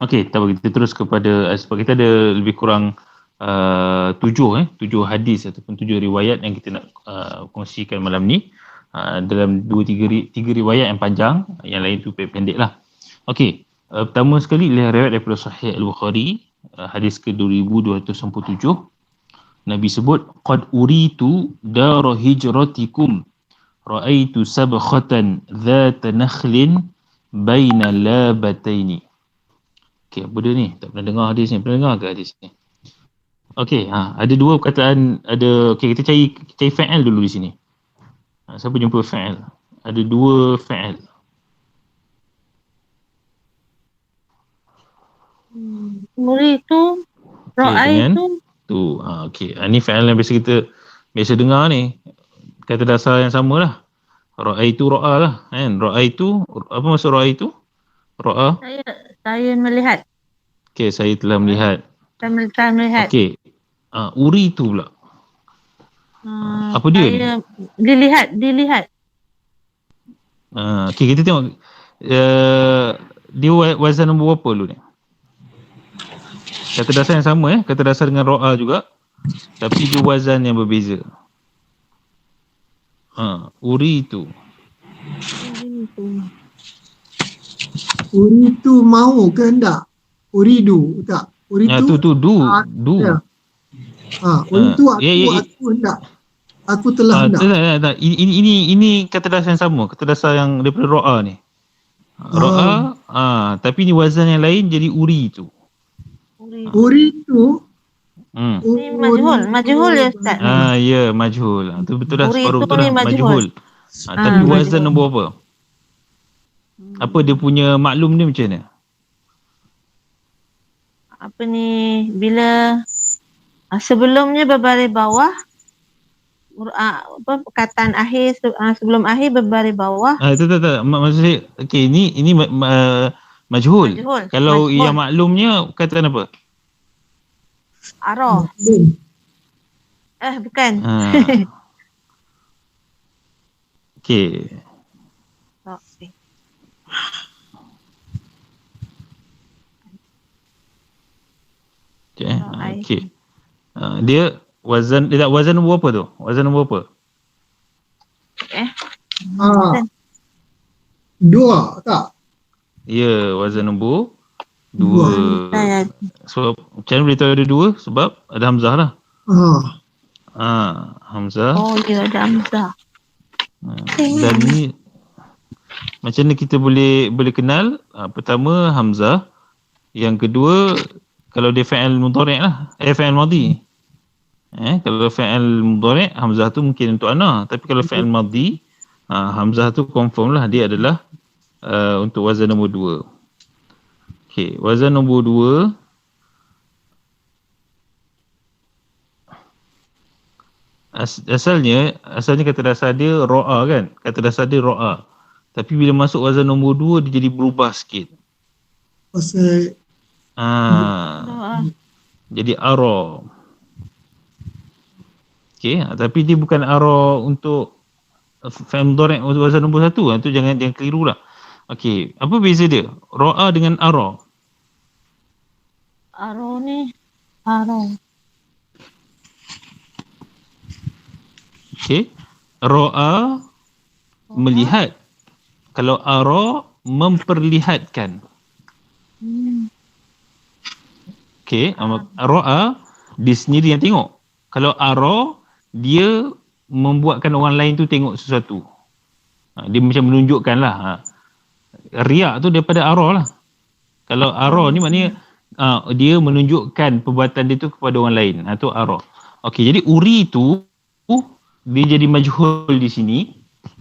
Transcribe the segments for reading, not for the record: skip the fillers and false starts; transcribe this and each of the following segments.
Okey, tak apa, kita terus kepada sebab kita ada lebih kurang 7 hadis ataupun 7 riwayat yang kita nak kongsikan malam ni. Dalam 3 riwayat yang panjang, yang lain tu pendek lah. Okey, pertama sekali riwayat daripada Sahih Al-Bukhari, hadis ke-2297. Nabi sebut, qad uritu dara hijratikum ra'aitu sabkhatan dhata nakhlin baina labataini. Okey, apa dia ni? Tak pernah dengar hadis ni. Pernah dengar ke hadis ni? Okey, ada dua perkataan, okey, kita cari fa'il dulu di sini. Siapa jumpa fa'il? Ada dua fa'il. Uritu, ra'aitu. Tu, okey. Ni fa'il yang biasa kita dengar ni. Kata dasar yang sama lah. Ra'aitu, ra'a lah. Kan? Ra'aitu, apa maksud ra'aitu? Ra'a? Saya melihat. Okey, saya telah melihat. Saya melihat. Okey. Uritu pula. Apa dia ni? Dilihat. Okey, kita tengok dia wazan nombor berapa dulu ni? Kata dasar yang sama kata dasar dengan ra'a juga, tapi dia wazan yang berbeza. Uritu. Uritu mahu ke hendak? Uridu tak? Uritu tu du. Ya. Uritu aku hendak. Aku telah hendak. Tak. Ini kata dasar yang sama, kata dasar yang daripada ra'a ni. Ra'a, tapi ni wazan yang lain jadi uritu. Uritu. Ini majhul ya Ustaz. Ya, majhul. Tu betul dah, separuh betul dah, majhul. Tapi wazan nombor apa? Apa dia punya maklum ni macam mana? Apa ni, bila sebelumnya berbaris bawah, perkataan akhir sebelum akhir berbaris bawah. Tak. Maksud saya, okey, ini majhul. Kalau majhul, yang maklumnya kataan apa? Arah. Bukan. Okey. Okey. Dia wazan nombor apa tu? Wazan nombor apa? Dua tak? Ya, wazan nombor 2. Sebab macam mana boleh tahu ada 2? Sebab ada hamzah lah. Hamzah. Oh ya, ada hamzah. Dan ni macam mana kita boleh kenal? Pertama hamzah. Yang kedua, kalau dia fa'il mudhari' lah, fa'il madhi. Kalau fa'il mudhari' hamzah tu mungkin untuk ana, tapi kalau fa'il madhi, hamzah tu confirm lah dia adalah untuk wazan nombor 2. Okey, wazan nombor 2 asalnya kata dasar dia ra'a kan? Kata dasar dia ra'a. Tapi bila masuk wazan nombor 2 dia jadi berubah sikit. Pasal jadi ara. Okey, tapi dia bukan ara untuk fa'il mudhari' wazan nombor 1. Itu jangan keliru lah. Okey, apa beza dia? Ra'a dengan ara. Ara ni ara. Okey. Ra'a melihat. Kalau ara memperlihatkan. Okey, ra'a dia sendiri yang tengok. Kalau ara dia membuatkan orang lain tu tengok sesuatu. Dia macam menunjukkan lah. Riak tu daripada ara lah. Kalau ara ni maknanya dia menunjukkan perbuatan dia tu kepada orang lain. Tu ara. Okey, jadi uri tu dia jadi majhul di sini.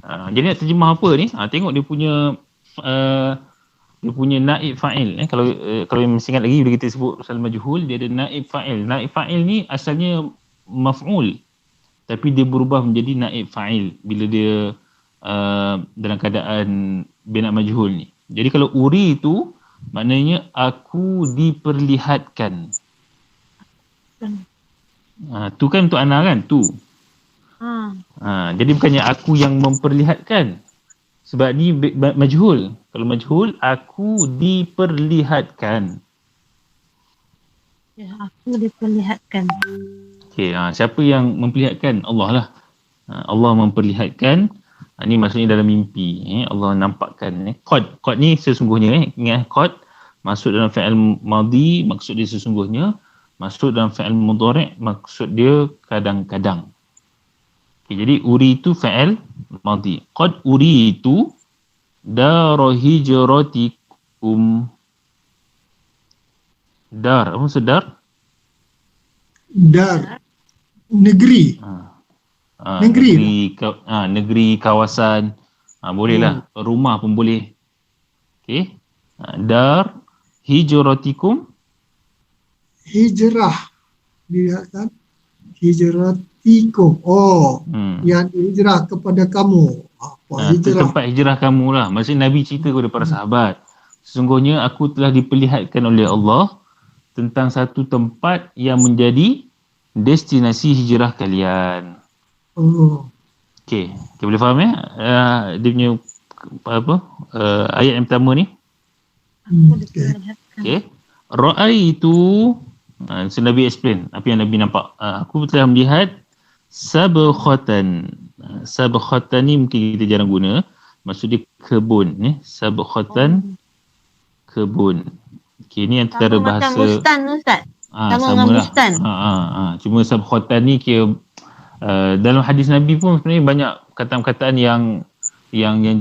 Jadi nak terjemah apa ni? Tengok dia punya naib fa'il. Kalau yang masih ingat lagi bila kita sebut pasal majhul, dia ada naib fa'il. Naib fa'il ni asalnya maf'ul. Tapi dia berubah menjadi naib fa'il bila dia dalam keadaan bina majhul ni. Jadi kalau uri tu maknanya aku diperlihatkan. Tu kan untuk ana kan? Tu. Jadi bukannya aku yang memperlihatkan. Sebab ni majhul. Kalau majhul, aku diperlihatkan. Ya, aku diperlihatkan. Okey, siapa yang memperlihatkan? Allah lah. Allah memperlihatkan. Ini maksudnya dalam mimpi. Allah nampakkan. Qad ni sesungguhnya. Ingat qad masuk dalam fi'il madhi, maksud dia sesungguhnya. Masuk dalam fi'il mudhari', maksud dia kadang-kadang. Okay, jadi uri itu fi'il madhi. Qad uri itu dara hijratikum. Dar, apa maksud dar? Dar. Negeri. Negeri Negeri, kawasan. Bolehlah. Rumah pun boleh. Okey. Dar hijratikum. Hijrah. Lihat kan? Hijratikum. Yang hijrah kepada kamu. Apa Itu hijrah? tempat hijrah kamu lah. Maksudnya Nabi cerita kepada para sahabat. Sesungguhnya aku telah diperlihatkan oleh Allah tentang satu tempat yang menjadi destinasi hijrah kalian. Okey, kita boleh faham ya? Dia punya ayat yang pertama ni. Okey. Ra'aitu, so Nabi explain apa yang Nabi nampak. Aku telah melihat sabkhatan. Sabkhatan ni mungkin kita jarang guna. Maksud dia kebun. Sabkhatan, kebun. Okey, ni antara Sama bahasa. macam bustan, Ustaz. Sama dengan lah. bustan. Cuma sabkhatan ni kira dalam hadis Nabi pun sebenarnya banyak kataan-kataan yang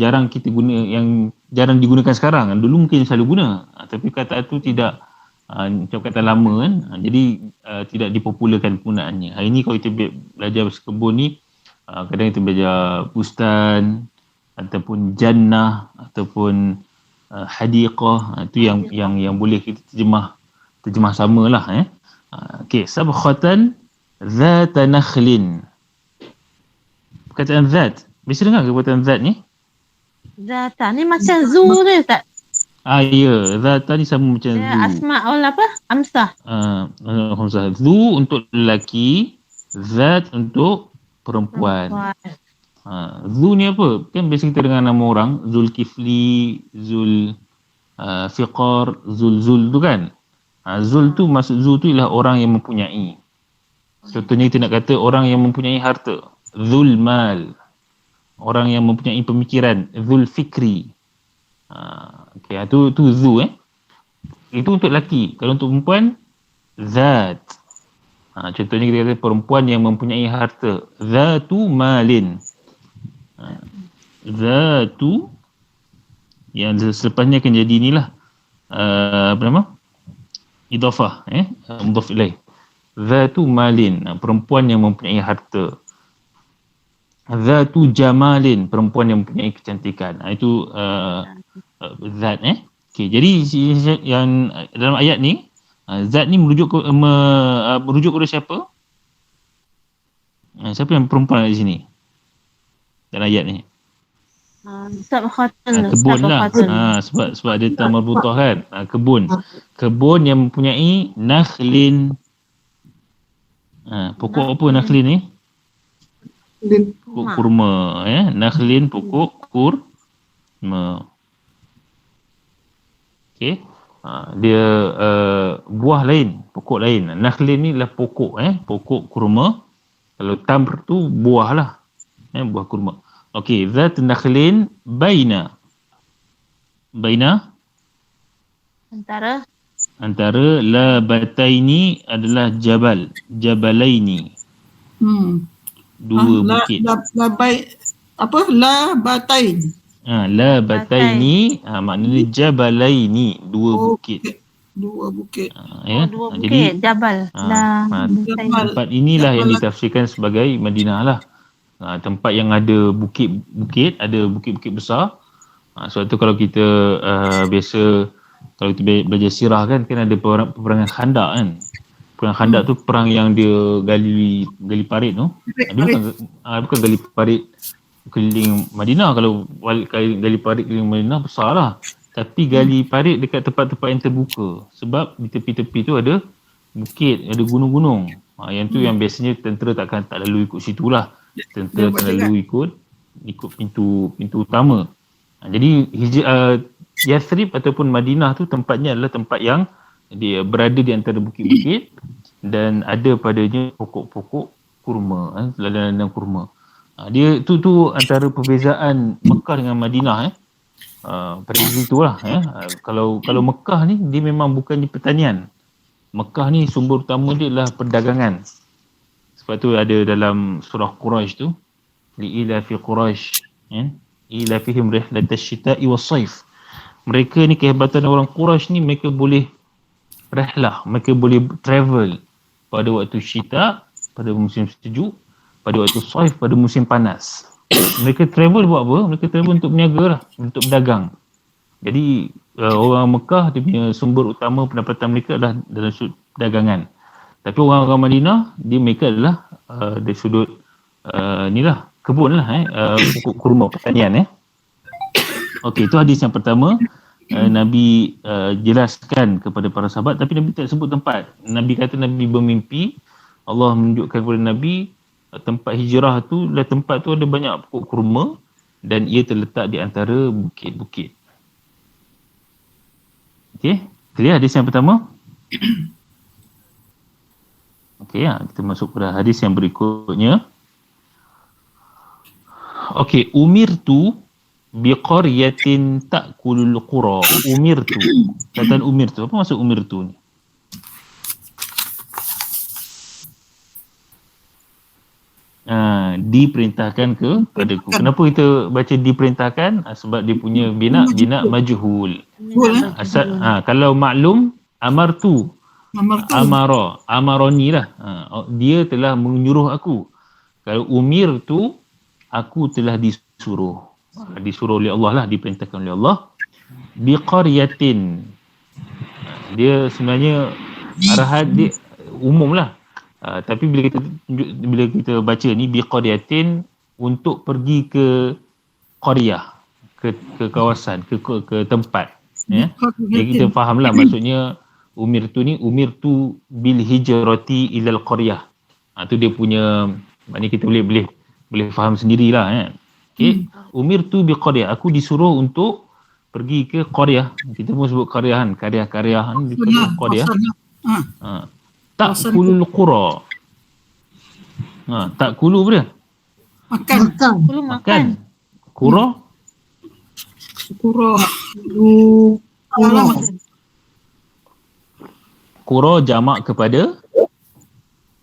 jarang kita guna, yang jarang digunakan sekarang. Dulu mungkin selalu guna, tapi kataan tu tidak macam kata lama kan. Jadi tidak dipopularkan penggunaannya. Hari ni kalau kita belajar bahasa kebun ni, kadang kita belajar bustan ataupun jannah ataupun hadiqah. Itu yang boleh kita terjemah samalah. Okey, sabkhatan zata nakhlin. Perkataan zat. Biasa dengar ke perkataan zat ni? Zata ni macam zoo dia, Ustaz. Ya, zata ni sama macam Dia zu. asma'ul apa? Amsah. Zu untuk lelaki, zat untuk perempuan. Zu ni apa? Kan biasa kita dengar nama orang, Zulkifli, Fiqar, Zul tu kan? Zul tu, maksud Zul tu ialah orang yang mempunyai. Contohnya kita nak kata orang yang mempunyai harta. Zul mal. Orang yang mempunyai pemikiran. Zul fikri. Okay, tu Zu Itu untuk lelaki. Kalau untuk perempuan, Zat. Contohnya kita kata perempuan yang mempunyai harta. Zatu malin. Zatu. Yang selepasnya akan jadi inilah. Apa nama? Idhafah. Mudhaf ilaih. Zatu malin. Perempuan yang mempunyai harta. Zatu jamalin. Perempuan yang mempunyai kecantikan. Itu zat. Okay, jadi yang dalam ayat ni, zat ni merujuk kepada siapa? Siapa yang perempuan di sini? Dalam ayat ni. Sabkhatan. Kebun lah. Sebab dia tak marbutah kan. Kebun. Kebun yang mempunyai nakhlin. Pokok apa nakhlin ni? Pokok kurma. Nakhlin pokok kurma. Okey. Dia buah lain, pokok lain. Nakhlin ni lah pokok, pokok kurma. Kalau tamr tu buah lah. Buah kurma. Okey, zat nakhlin baina antara labataini adalah jabalaini. Dua bukit. Labatain. Labataini maknanya jabalaini, dua bukit. Dua bukit. Dua bukit. Jadi Jabal. tempat inilah yang ditafsirkan sebagai Madinah lah. Tempat yang ada bukit-bukit, ada bukit-bukit besar. Sebab tu kalau kita biasa, kalau kita belajar sirah kan ada peperangan Khandak kan. Perang Khandak tu perang yang dia gali parit tu. Dia bukan gali parit keliling Madinah. Kalau gali parit keliling Madinah besar lah. Tapi gali parit dekat tempat-tempat yang terbuka. Sebab di tepi-tepi tu ada bukit, ada gunung-gunung. Yang tu yang biasanya tentera tak lalu ikut situ lah. Tentera akan lalu ikut pintu utama. Jadi Yathrib ataupun Madinah tu tempatnya adalah tempat yang dia berada di antara bukit-bukit dan ada padanya pokok-pokok kurma, ladang-ladang kurma. Dia tu antara perbezaan Mekah dengan Madinah. Pada begitulah. Kalau Mekah ni dia memang bukan di pertanian. Mekah ni sumber utama dia adalah perdagangan. Sebab tu ada dalam surah Quraisy tu, li'ila fi Quraisy, ila fihim rihlatash shita'i was-saif. Mereka ni, kehebatan orang Quraisy ni, mereka boleh rihlah, mereka boleh travel pada waktu syita, pada musim sejuk, pada waktu saif, pada musim panas. Mereka travel buat apa? Mereka travel untuk berniaga lah, untuk berdagang. Jadi orang Mekah, dia punya sumber utama pendapatan mereka adalah dalam sudut perdagangan. Tapi orang-orang Madinah, mereka adalah dari sudut kebun lah, pokok kurma, pertanian. Okey, itu hadis yang pertama. Nabi jelaskan kepada para sahabat, tapi Nabi tak sebut tempat. Nabi kata Nabi bermimpi, Allah menunjukkan kepada Nabi tempat hijrah tu, tempat tu ada banyak pokok kurma dan ia terletak di antara bukit-bukit. Okey, clear hadis yang pertama? Okey, kita masuk pada hadis yang berikutnya. Okey, umirtu biqaryatin ta'kulul qura. Umirtu. Kataan umirtu. Apa maksud umirtu ni? Diperintahkan kepadaku. Kenapa kita baca diperintahkan? Sebab dia punya bina majhul. Asal kalau maklum, amartu. Amaroni lah. Dia telah menyuruh aku. Kalau umirtu, aku telah disuruh. Disuruh oleh Allah lah, diperintahkan oleh Allah. Biqaryatin. Dia sebenarnya arahan dia umum lah. Tapi bila kita baca ni biqaryatin, untuk pergi ke qaryah, ke kawasan, ke tempat, ya. Jadi kita fahamlah maksudnya umirtu ni, umirtu bil hijrati ilal qaryah. Tu dia punya, maknanya kita boleh faham sendirilah, ya. Okey, umirtu biqaryah, aku disuruh untuk pergi ke qaryah. Kita pun sebut qaryah kan, karya-karya disebut qaryah. Ta'kulul qura. Ta'kulu apa dia? Makan. Qura. Qura jamak kepada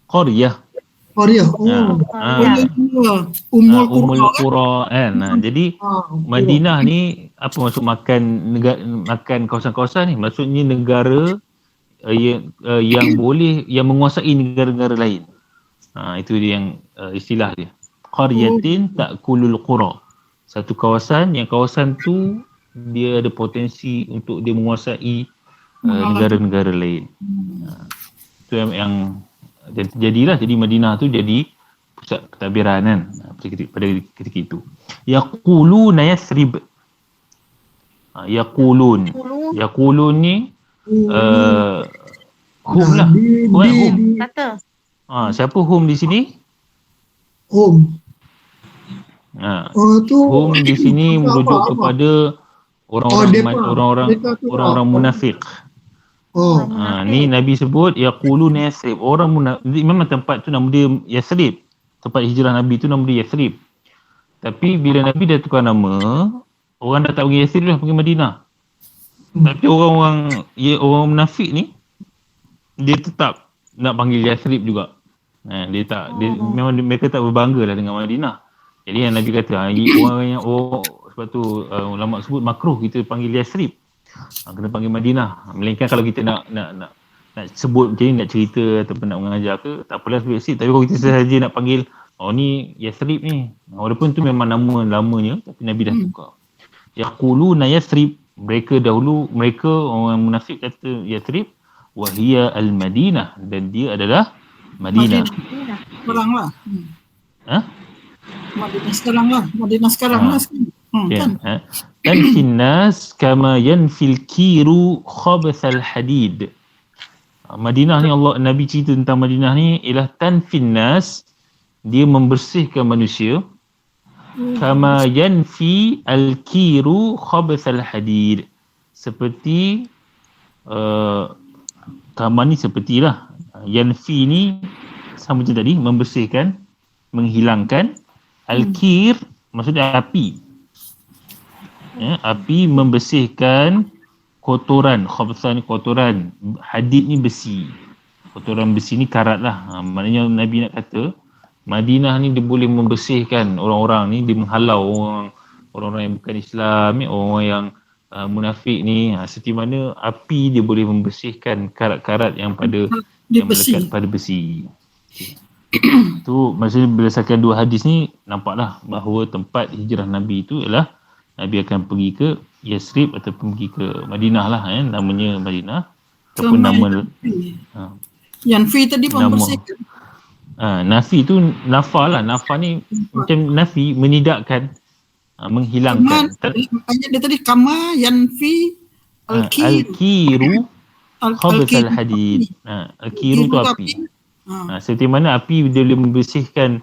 qaryah. Ummul qura kan. Jadi Madinah ni apa maksud makan kawasan-kawasan ni? Maksudnya negara yang menguasai negara-negara lain. Itu dia yang istilah dia. Qaryatin ta'kulul qura. Satu kawasan yang kawasan tu dia ada potensi untuk dia menguasai negara-negara lain. Itu yang terjadilah. Jadi Madinah tu jadi pusat pentadbiran kan pada ketika itu. Yaquluna Yathrib. Yaqulun ni hum lah. Hum. Kata. Siapa hum di sini? Hum. Hum di sini merujuk kepada orang-orang munafik. Ni Nabi sebut yaquluna Yathrib. Orang munafik, memang tempat tu nama dia Yathrib. Tempat hijrah Nabi tu nama dia Yathrib. Tapi bila Nabi dah tukar nama, orang dah tak panggil Yathrib dah, panggil Madinah. Tapi orang munafik ni dia tetap nak panggil Yathrib juga. Memang mereka tak berbangga lah dengan Madinah. Jadi yang Nabi kata sebab tu ulama sebut makruh kita panggil Yathrib. Kena panggil Madinah. Melainkan kalau kita nak sebut macam ni, nak cerita ataupun nak mengajar ke, tak apalah sebut Yathrib. Tapi kalau kita sahaja nak panggil ni Yathrib ni, walaupun tu memang nama lamanya, tapi Nabi dah tukar. Yaquluna Yathrib. Mereka orang munafik kata Yathrib, wahia al-Madinah, dan dia adalah Madinah. Sekarang lah. Madinah sekarang lah. Tanfin nas kama yanfil kiru khabathal hadid. Madinah ni Nabi cerita tentang Madinah ni ialah tanfin nas, dia membersihkan manusia, kama yanfi al-kiru khabathal hadid, seperti Kama ni sepertilah. Yanfi ni sama macam tadi, membersihkan, menghilangkan. Al-kir maksudnya api. Api membersihkan kotoran. Khabthan ni kotoran. Hadid ni besi. Kotoran besi ni karat lah. Maknanya Nabi nak kata Madinah ni dia boleh membersihkan orang-orang ni, dia menghalau orang-orang yang bukan Islam ni, orang yang munafik ni, seperti mana api dia boleh membersihkan karat-karat yang melekat pada besi. Tu maksudnya berdasarkan dua hadis ni nampaklah bahawa tempat hijrah Nabi itu ialah Nabi akan pergi ke Yasrib ataupun pergi ke Madinah lah, namanya Madinah ataupun nama Yanfi tadi membersihkan. Nafi tu nafa lah. Nafa ni macam nafi, menidakkan, menghilangkan. Dia tadi kama yanfi al-kiru khabthal hadid. Al-kiru tu api. Seperti mana api dia boleh membersihkan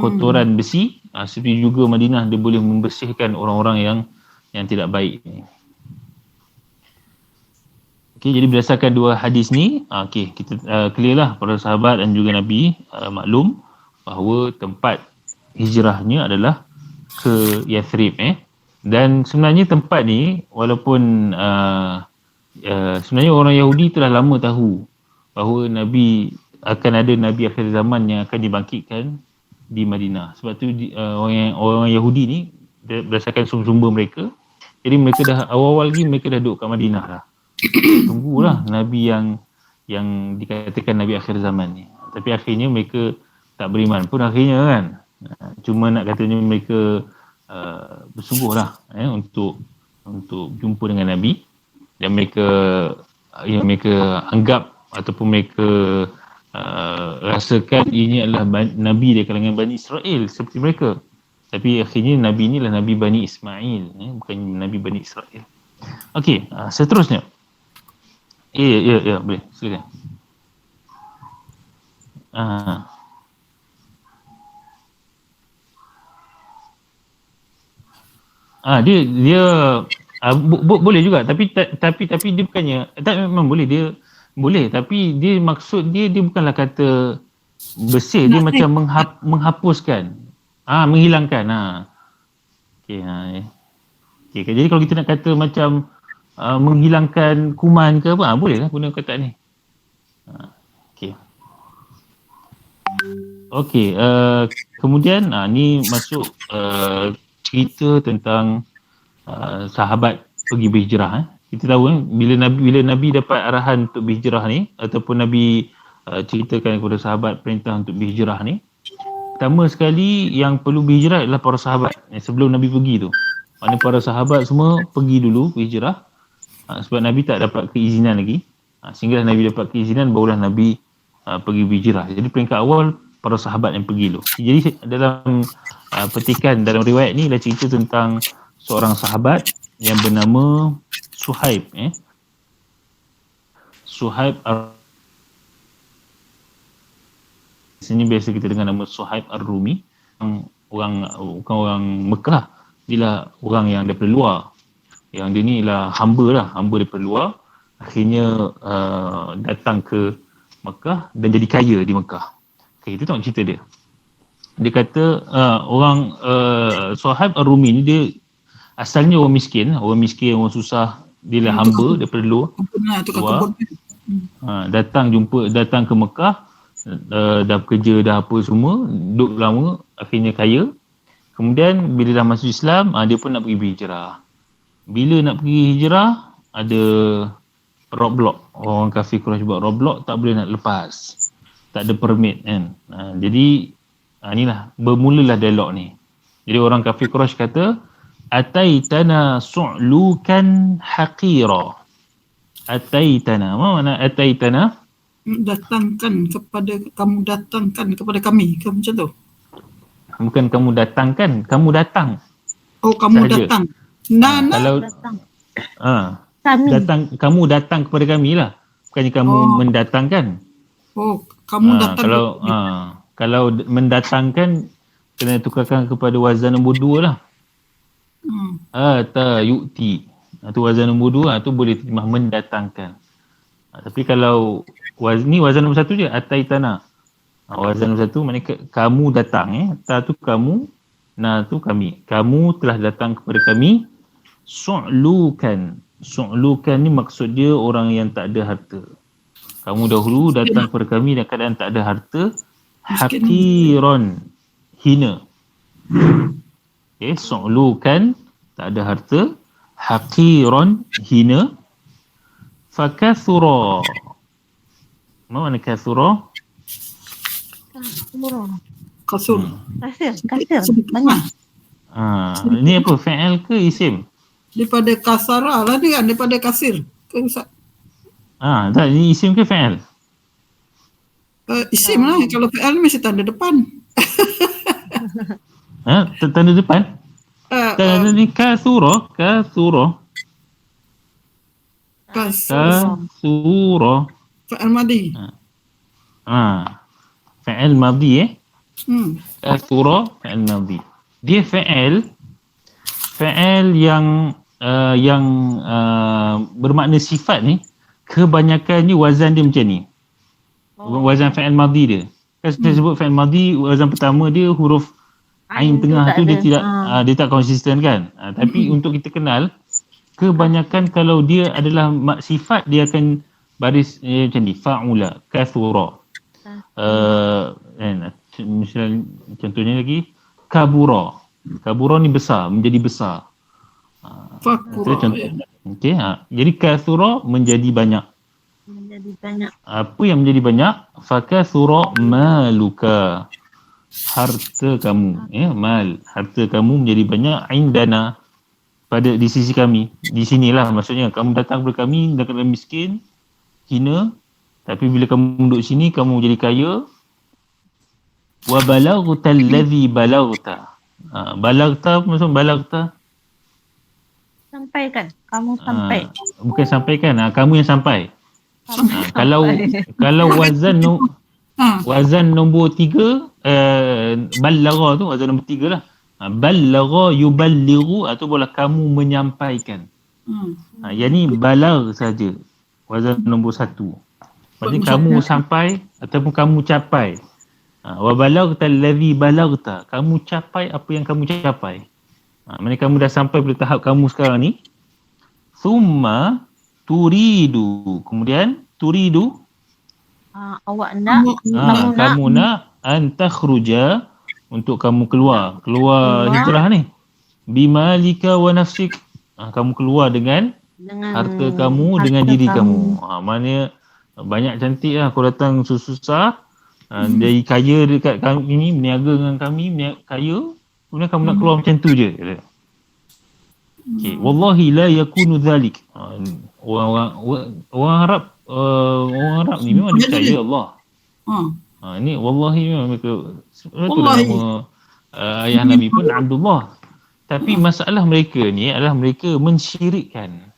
kotoran besi, seperti juga Madinah dia boleh membersihkan orang-orang yang tidak baik. Okey, jadi berdasarkan dua hadis ni, kita clear lah para sahabat dan juga Nabi maklum bahawa tempat hijrahnya adalah ke Yathrib. Dan sebenarnya tempat ni walaupun sebenarnya orang Yahudi telah lama tahu bahawa Nabi akan ada Nabi akhir zaman yang akan dibangkitkan di Madinah. Sebab tu orang Yahudi ni berdasarkan sumber mereka, jadi mereka dah awal-awal lagi mereka dah duduk kat Madinah dah. Tunggulah Nabi yang dikatakan Nabi akhir zaman ni. Tapi akhirnya mereka tak beriman pun akhirnya kan. Cuma nak katanya mereka bersungguh lah untuk jumpa dengan Nabi, dan mereka anggap ataupun mereka rasakan ini adalah Nabi dari kalangan Bani Israel seperti mereka. Tapi akhirnya Nabi ni adalah Nabi Bani Ismail, bukan Nabi Bani Israel. Okey, seterusnya. Ya, boleh. Silakan. Dia boleh juga, tapi dia bukannya memang boleh, dia boleh, tapi dia maksud dia bukanlah kata bersih, dia macam menghapuskan, menghilangkan. Okey, jadi kalau kita nak kata macam menghilangkan kuman ke apa, boleh lah guna kata ni. Okey, kemudian ni masuk cerita tentang sahabat pergi berhijrah. Kita tahu bila Nabi dapat arahan untuk berhijrah ni, ataupun Nabi ceritakan kepada sahabat perintah untuk berhijrah ni, pertama sekali yang perlu berhijrah adalah para sahabat sebelum Nabi pergi tu. Maknanya para sahabat semua pergi dulu berhijrah, sebab Nabi tak dapat keizinan lagi. Sehingga Nabi dapat keizinan, barulah Nabi pergi berhijrah. Jadi peringkat awal para sahabat yang pergi dulu. Jadi dalam petikan dalam riwayat ni adalah cerita tentang seorang sahabat yang bernama Suhaib. Suhaib sini biasa kita dengar nama Suhaib Ar-Rumi. Bukan orang Mekah, dia lah orang yang daripada luar. Yang dia ni lah hamba daripada luar. Akhirnya datang ke Mekah dan jadi kaya di Mekah. Okay, itu tengok cerita dia. Dia kata Suhaib Ar-Rumi ni dia asalnya orang miskin, orang susah. Dia lah hamba daripada luar. Datang ke Mekah, dah bekerja dah apa semua, duduk lama, akhirnya kaya. Kemudian bila dah masuk Islam, dia pun nak pergi berhijrah. Bila nak pergi hijrah, ada roadblock. Orang kafir Quraisy buat roadblock, tak boleh nak lepas. Tak ada permit kan. Jadi inilah bermulalah dialog ni. Jadi orang kafir Quraisy kata, ataitana su'lukan haqira. Ataitana. Apa makna ataitana? Datangkan kepada kami. Macam tu. Bukan kamu datangkan, kamu datang. Oh, kamu sahaja. Datang. Kalau datang. Kamu datang kepada kami lah. Bukannya kamu mendatangkan. Oh, kamu datang. Kalau mendatangkan kena tukarkan kepada wazan nombor 2 lah. Ata yu'ti. Itu wazan nombor 2, tu boleh terjemah mendatangkan. Tapi kalau wazan nombor satu je, ataitana. Wazan nombor satu maknanya kamu datang. Ta tu kamu, na tu kami. Kamu telah datang kepada kami. Su'lukan. Su'lukan ni maksud dia orang yang tak ada harta. Kamu dahulu datang kepada kami dalam keadaan tak ada harta. Haqiran. Hina. Su'lukan. Tak ada harta. Haqiran. Hina. Fakathura. Mana kathura? Kasur. Kasir. Banyak. Ini apa? Fa'al ke isim? Daripada kasara lah ni kan, daripada kasir. Ke Ustaz? Tak, ini isim ke fa'al? Isim lah. Kalau fi'al ni mesti tanda depan. Tanda depan? Tanda ni kathura. Kathura. Kathura. Fi'al madi. Fa'al madi Kathura fa'al madi. Dia fa'al yang bermakna sifat ni, kebanyakannya wazan dia macam ni. Wazan fa'al madi dia. Kan saya sebut fa'al madi, wazan pertama dia huruf ain tengah tu dia tak konsisten kan. Tapi untuk kita kenal, kebanyakan kalau dia adalah sifat, dia akan baris macam ni, fa'ula, kathura. Misalnya contohnya lagi, kabura. Kabura ni besar, menjadi besar. Jadi kathura menjadi banyak. Apa yang menjadi banyak? Fakathura maluka. Harta kamu, mal, harta kamu menjadi banyak indana, di sisi kami. Di sinilah maksudnya kamu datang kepada kami dalam keadaan miskin, hina, tapi bila kamu duduk sini kamu jadi kaya. Wa balaghta allazi balaghta. Balaghta maksud balaghta Sampaikan. Kamu sampai. Bukan sampaikan, kamu yang sampai. Kalau wazan nombor 3, balagha tu wazan nombor 3 lah. Balagha yuballighu atau boleh kamu menyampaikan. Yang ni balag saja. Wazan nombor 1. Maksudnya kamu sampai ataupun kamu capai. Wa balagta allazi balagta. Kamu capai apa yang kamu capai. Maksudnya kamu dah sampai pada tahap kamu sekarang ni. Thumma turidu. Kemudian turidu. Awak nak. Kamu nak antakhruja. Untuk kamu keluar hijrah ni. Bimalika wa nafsik. Kamu keluar dengan harta kamu, dengan diri kamu. Maknanya banyak cantik lah. Kau datang susah. Dia kaya dekat kami ni, berniaga dengan kami, kaya. Kemudian kamu nak keluar macam tu je. Wallahi la yakunu dhalik. Orang Arab ni memang dia percaya Allah. Ini wallahi memang mereka, itulah nama ayah Nabi pun Abdullah. Tapi masalah mereka ni adalah mereka mensyirikkan.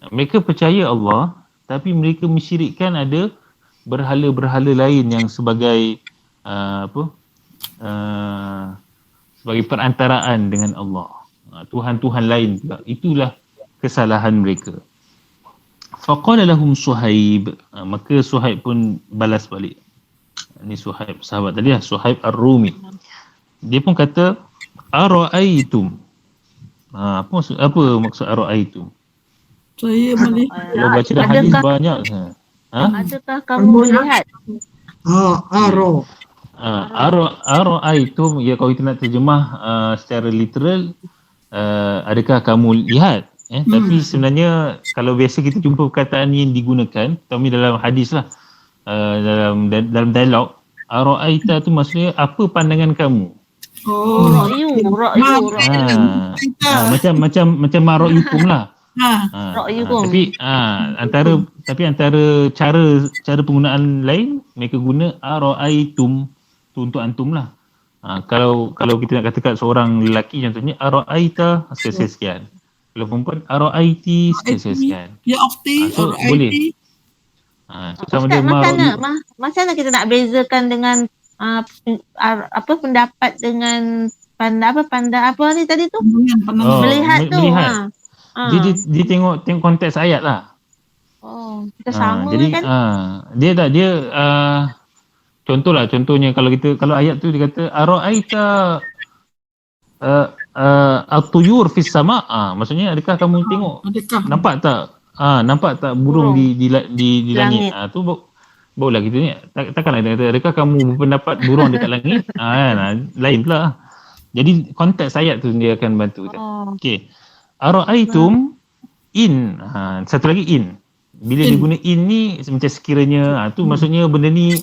Mereka percaya Allah, tapi mereka mensyirikkan ada berhala-berhala lain yang sebagai sebagai perantaraan dengan Allah. Tuhan-tuhan lain pula. Itulah kesalahan mereka. Faqala lahum Suhaib. Maka Suhaib pun balas balik. Ini Suhaib, sahabat tadi lah, Suhaib Ar-Rumi. Dia pun kata, Ara'aitum. Apa maksud Ara'aitum? Saya melihat. Kalau baca dah hadis banyak. Adakah kamu melihat? Ara'aitum, ya kalau kita nak terjemah secara literal, adakah kamu lihat? Tapi sebenarnya kalau biasa kita jumpa perkataan yang digunakan, tapi dalam hadis lah, dalam dialog, Ara'aita tu maksudnya apa pandangan kamu? Ra'yu. Macam mara'yukum lah. Tapi antara cara penggunaan lain, mereka guna Ara'aitum tu untuk antum lah. Kalau kita nak katakan seorang lelaki contohnya, Ara'aita sekian. Kalau perempuan, Ara'aiti sekian. Ya ukhti, boleh. Macam mana kita nak bezakan dengan pendapat dengan pandai apa ni tadi tu? Melihat tu. Dia tengok konteks ayat lah. Oh, kita sama Jadi kan? dia contohnya kalau ayat tu dia kata ara'aita at-tuyur fis sama'. Maksudnya adakah kamu tengok, Adakah nampak tak burung Burung. di langit? Langit. Tu barulah kita ni takkanlah dia kata adakah kamu berpendapat burung dekat langit? Lain pula. Jadi konteks ayat tu dia akan bantu kita. Oh. Okey. Ara'aitum in. Satu lagi in. Bila dia guna in ni macam sekiranya, tu maksudnya benda ni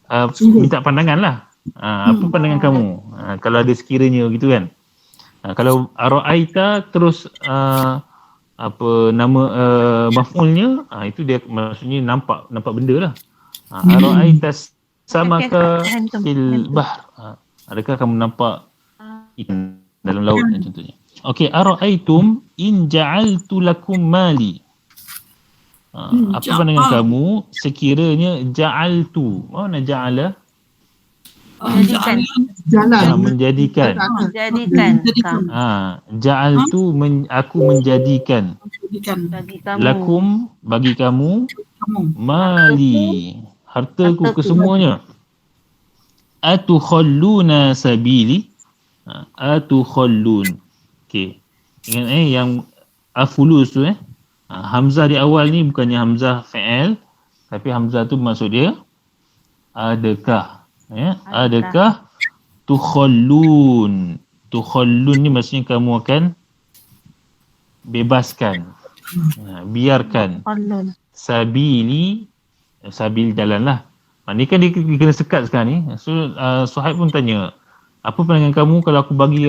Sungguh. minta pandangan lah. Apa pandangan kamu? Kalau ada sekiranya gitu kan. Kalau ara'aita terus apa nama maf'ulnya, itu dia maksudnya nampak benda lah. Ara'aita samaka fil bahr. Adakah kamu nampak ikan dalam laut contohnya. Okey, ara'aitum in ja'altu lakum mali. Apa pandangan kamu sekiranya ja'altu? Mana ja'ala? Jadikan. Jalan. Menjadikan. Jadikan Ja'altu aku menjadikan bagi kamu. lakum bagi kamu mali hartaku kesemuanya. Atukhalluna sabili. Atukhallun. Okey. Ingat yang afulus tu hamzah di awal ni bukannya hamzah fa'il, tapi hamzah tu maksud dia adakah, adakah tukhallun. Tukhallun ni maksudnya kamu akan bebaskan, biarkan sabili, sabil jalan lah. Ni kan dia kena sekat sekarang ni. So Suhaib pun tanya, apa pandangan kamu kalau aku bagi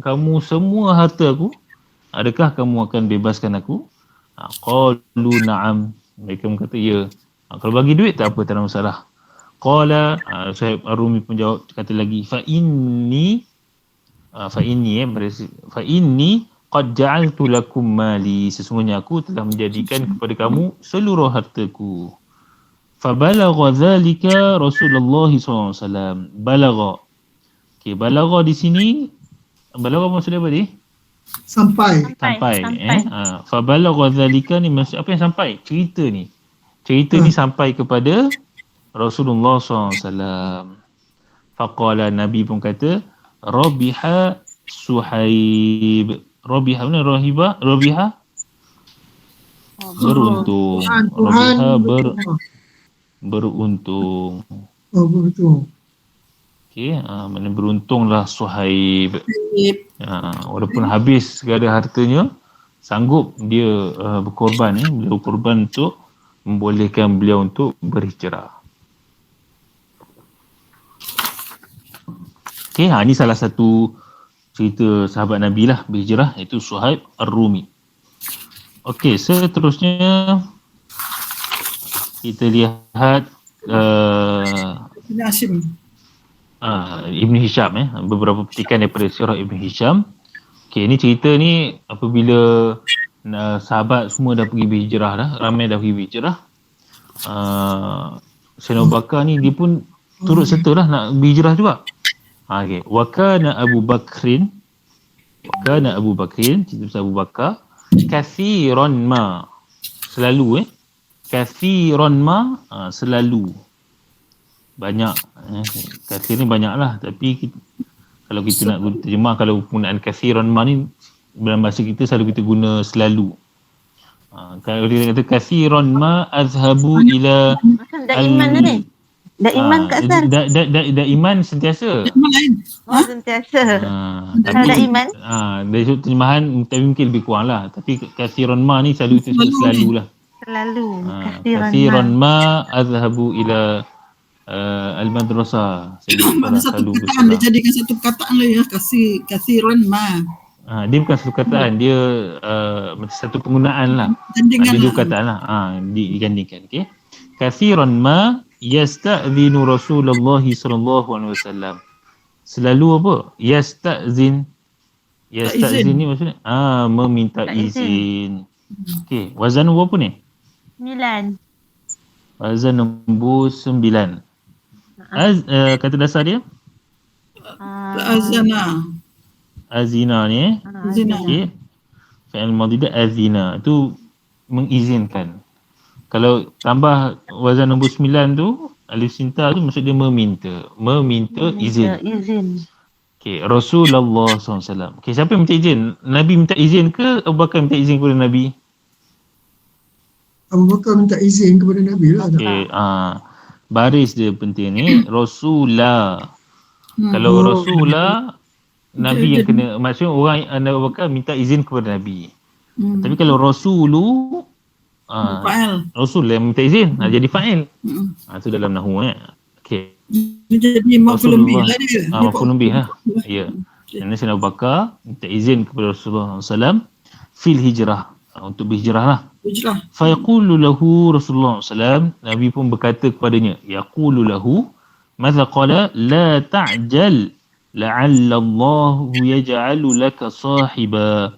kamu semua harta aku, adakah kamu akan bebaskan aku? Qalu na'am. Mereka berkata ya. Kalau bagi duit tak apa, tak ada masalah. Qala, Suhaib Ar-Rumi pun jawab, kata lagi, fa inni qad ja'altu lakum mali, sesungguhnya aku telah menjadikan kepada kamu seluruh hartaku. Fa balagha dhalika Rasulullah SAW. Balagha. Okey, balagha di sini, balagha maksud apa dia? Sampai. Fa balagha dhalika ni maksud apa yang sampai? Cerita ni sampai kepada Rasulullah SAW. Faqala, Nabi pun kata, Rabiha Suhaib. Rabiha mana? Rabiha beruntung. Rabiha beruntung. Oh, betul. Okey, mana beruntunglah Suhaib. Walaupun habis segala hartanya, sanggup dia berkorban, beliau berkorban untuk membolehkan beliau untuk berhijrah. Okey, ini salah satu cerita sahabat Nabi lah berhijrah, iaitu Suhaib Ar-Rumi. Okey, seterusnya kita lihat Ibn Hisham, beberapa petikan daripada sirah Ibn Hisham. Okey, ini cerita ni apabila sahabat semua dah pergi berhijrah dah, ramai dah pergi berhijrah. Sayyidina Abu Bakar ni dia pun turut serta lah nak berhijrah juga. Okey, wa kana Abu Bakrin, cerita Abu Bakar, kathiran ma, selalu kathiran ma, selalu banyak. Kathir ni banyak lah, tapi kalau kita nak terjemah, kalau penggunaan kathiran ma ni dalam bahasa kita selalu kita guna selalu. Kalau dia kata kathiran ma azhabu ila iman ni. Dah iman kat atas. Dah iman sentiasa. Sentiasa. Kalau dah iman. Dari sudut terjemahan mungkin lebih kurang lah. Tapi kathiran ma ni selalu lah. Selalu. Kathiran ma azhabu ila al-madrasah. Mana satu perkataan dia jadikan satu perkataan lah kathiran ma. Dia bukan satu perkataan, dia macam satu penggunaan lah. Dia dua perkataan lah. Digandingkan. Okay. Kathiran ma yasta'zinu Rasulullah sallallahu alaihi wasallam. Selalu apa? Yasta'zin ni maksudnya meminta izin. Okey, wazan berapa ni? 9. Wazan nombor 9. Kata dasar dia? Azina ni. Azina. Okey. Fi'il madhi dia azina, itu mengizinkan. Kalau tambah wazan nombor 9 tu, alif sinta tu maksud dia meminta. Meminta izin. Izin. Okey, Rasulullah SAW. Okey, siapa yang minta izin? Nabi minta izin ke Abu Bakar minta izin kepada Nabi? Abu Bakar minta izin kepada Nabi lah. Okey, baris dia penting ni. Rasulah. Kalau Oh, Rasulah, Nabi yang kena, maksudnya orang Abu Bakar minta izin kepada Nabi. Tapi kalau Rasulu, Fa'al. Rasul yang minta izin, jadi fa'il. Itu dalam nahwu. Okey. Dia jadi maf'ul bih lah dia. Maf'ul bih lah. Ya. Dan Sayyidina Abu Bakar minta izin kepada Rasulullah SAW fil hijrah, untuk berhijrah lah. Hijrah. Fa yaqulu lahu Rasulullah SAW, Nabi pun berkata kepadanya, yaqulu lahu, madza qala, la ta'jal la'alla Allah yaj'alu laka sahiba.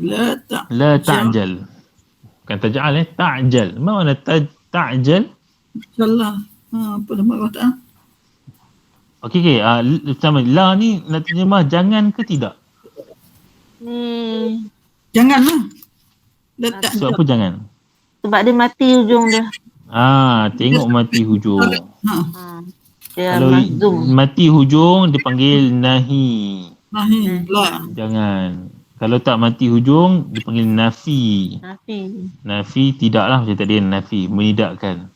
La ta'jal. Bukan taj'al, ta'jal. Apa makna ta'jal? InsyaAllah. Apa nama Allah Ta'ala? Okey. Pertama, la ni nak terjemah jangan ke tidak? Ni Janganlah. Letak Sebab apa jangan? sebab dia mati hujung dia. Tengok mati hujung. Dia Kalau mazum. mati hujung dipanggil nahi. Nahi. La. Jangan. Kalau tak mati hujung dipanggil nafi. Nafi tidaklah macam tadi, nafi menidakkan.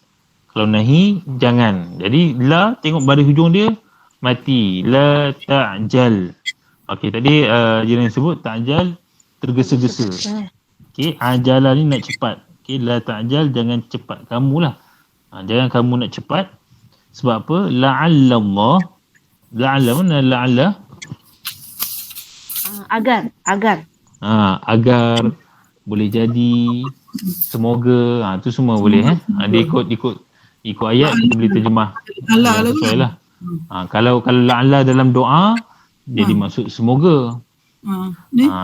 Kalau nahi jangan. Jadi la tengok baris hujung dia mati. La ta'jal. Okey, tadi jiran sebut ta'jal tergesa-gesa. Okey, ajala ni nak cepat. Okey, la ta'jal jangan cepat kamulah. Jangan kamu nak cepat. Sebab apa? La'alla Allah. La'alla mana la'alla? Agar. Agar boleh jadi, semoga, tu semua boleh dia ikut ayat kita boleh terjemah sesuai lah. Kalau la'alla dalam doa jadi maksud semoga.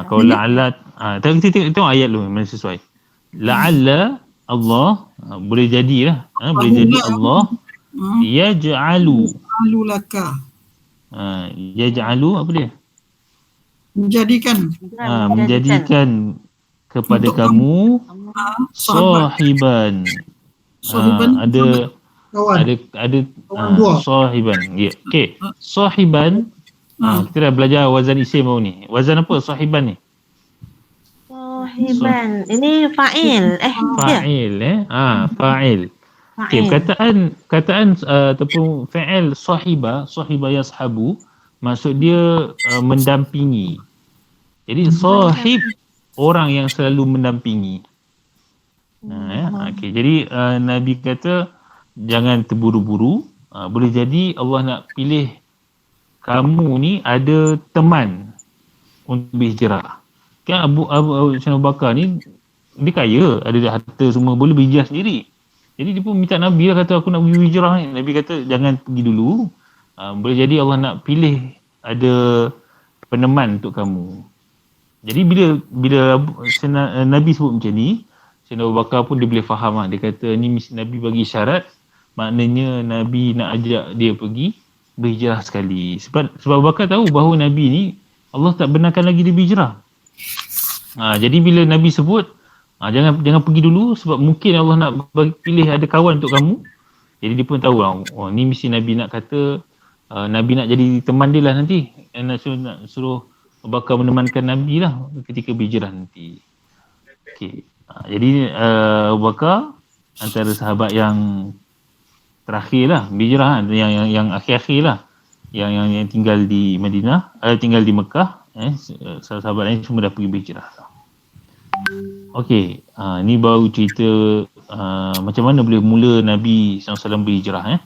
Kalau la'alla kita tengok ayat dulu mana sesuai. La'alla Allah boleh jadilah, boleh jadi Allah yaj'alu laka. Yaj'alu apa dia? Menjadikan kepada kamu sahiban. Ada sahiban. Ya. Okey. Sahiban. Kita dah belajar wazan isim baru ni. Wazan apa sahiban ni? Sahiban. Ini fa'il. Fa'il fa'il. Okey, kataan ataupun fa'il sahiba yashabu, maksud dia mendampingi. Jadi sahib orang yang selalu mendampingi. Okey, jadi Nabi kata jangan terburu-buru. Boleh jadi Allah nak pilih kamu ni ada teman untuk berhijrah. Kan Abu Bakar ni dia kaya, ada harta semua, boleh berhijrah sendiri. Jadi dia pun minta Nabi lah, kata aku nak pergi hijrah ni. Nabi kata jangan pergi dulu. Boleh jadi Allah nak pilih ada peneman untuk kamu. Jadi bila Nabi sebut macam ni, Sayyidina Abu Bakar pun dia boleh faham lah. Dia kata ni mesti Nabi bagi syarat, maknanya Nabi nak ajak dia pergi berhijrah sekali. Sebab Abu Bakar tahu bahawa Nabi ni Allah tak benarkan lagi dia berhijrah. Jadi bila Nabi sebut jangan pergi dulu sebab mungkin Allah nak pilih ada kawan untuk kamu. Jadi dia pun tahu lah, ni mesti Nabi nak kata Nabi nak jadi teman dia lah nanti. Nak suruh Abu Bakar menemankan Nabi lah ketika berhijrah nanti. Okey. Jadi Abu Bakar antara sahabat yang terakhir lah berhijrah, yang akhir-akhir lah, yang tinggal di Madinah, tinggal di Mekah. Sahabat lain semua dah pergi berhijrah. Okey, ni baru cerita macam mana boleh mula Nabi SAW berhijrah.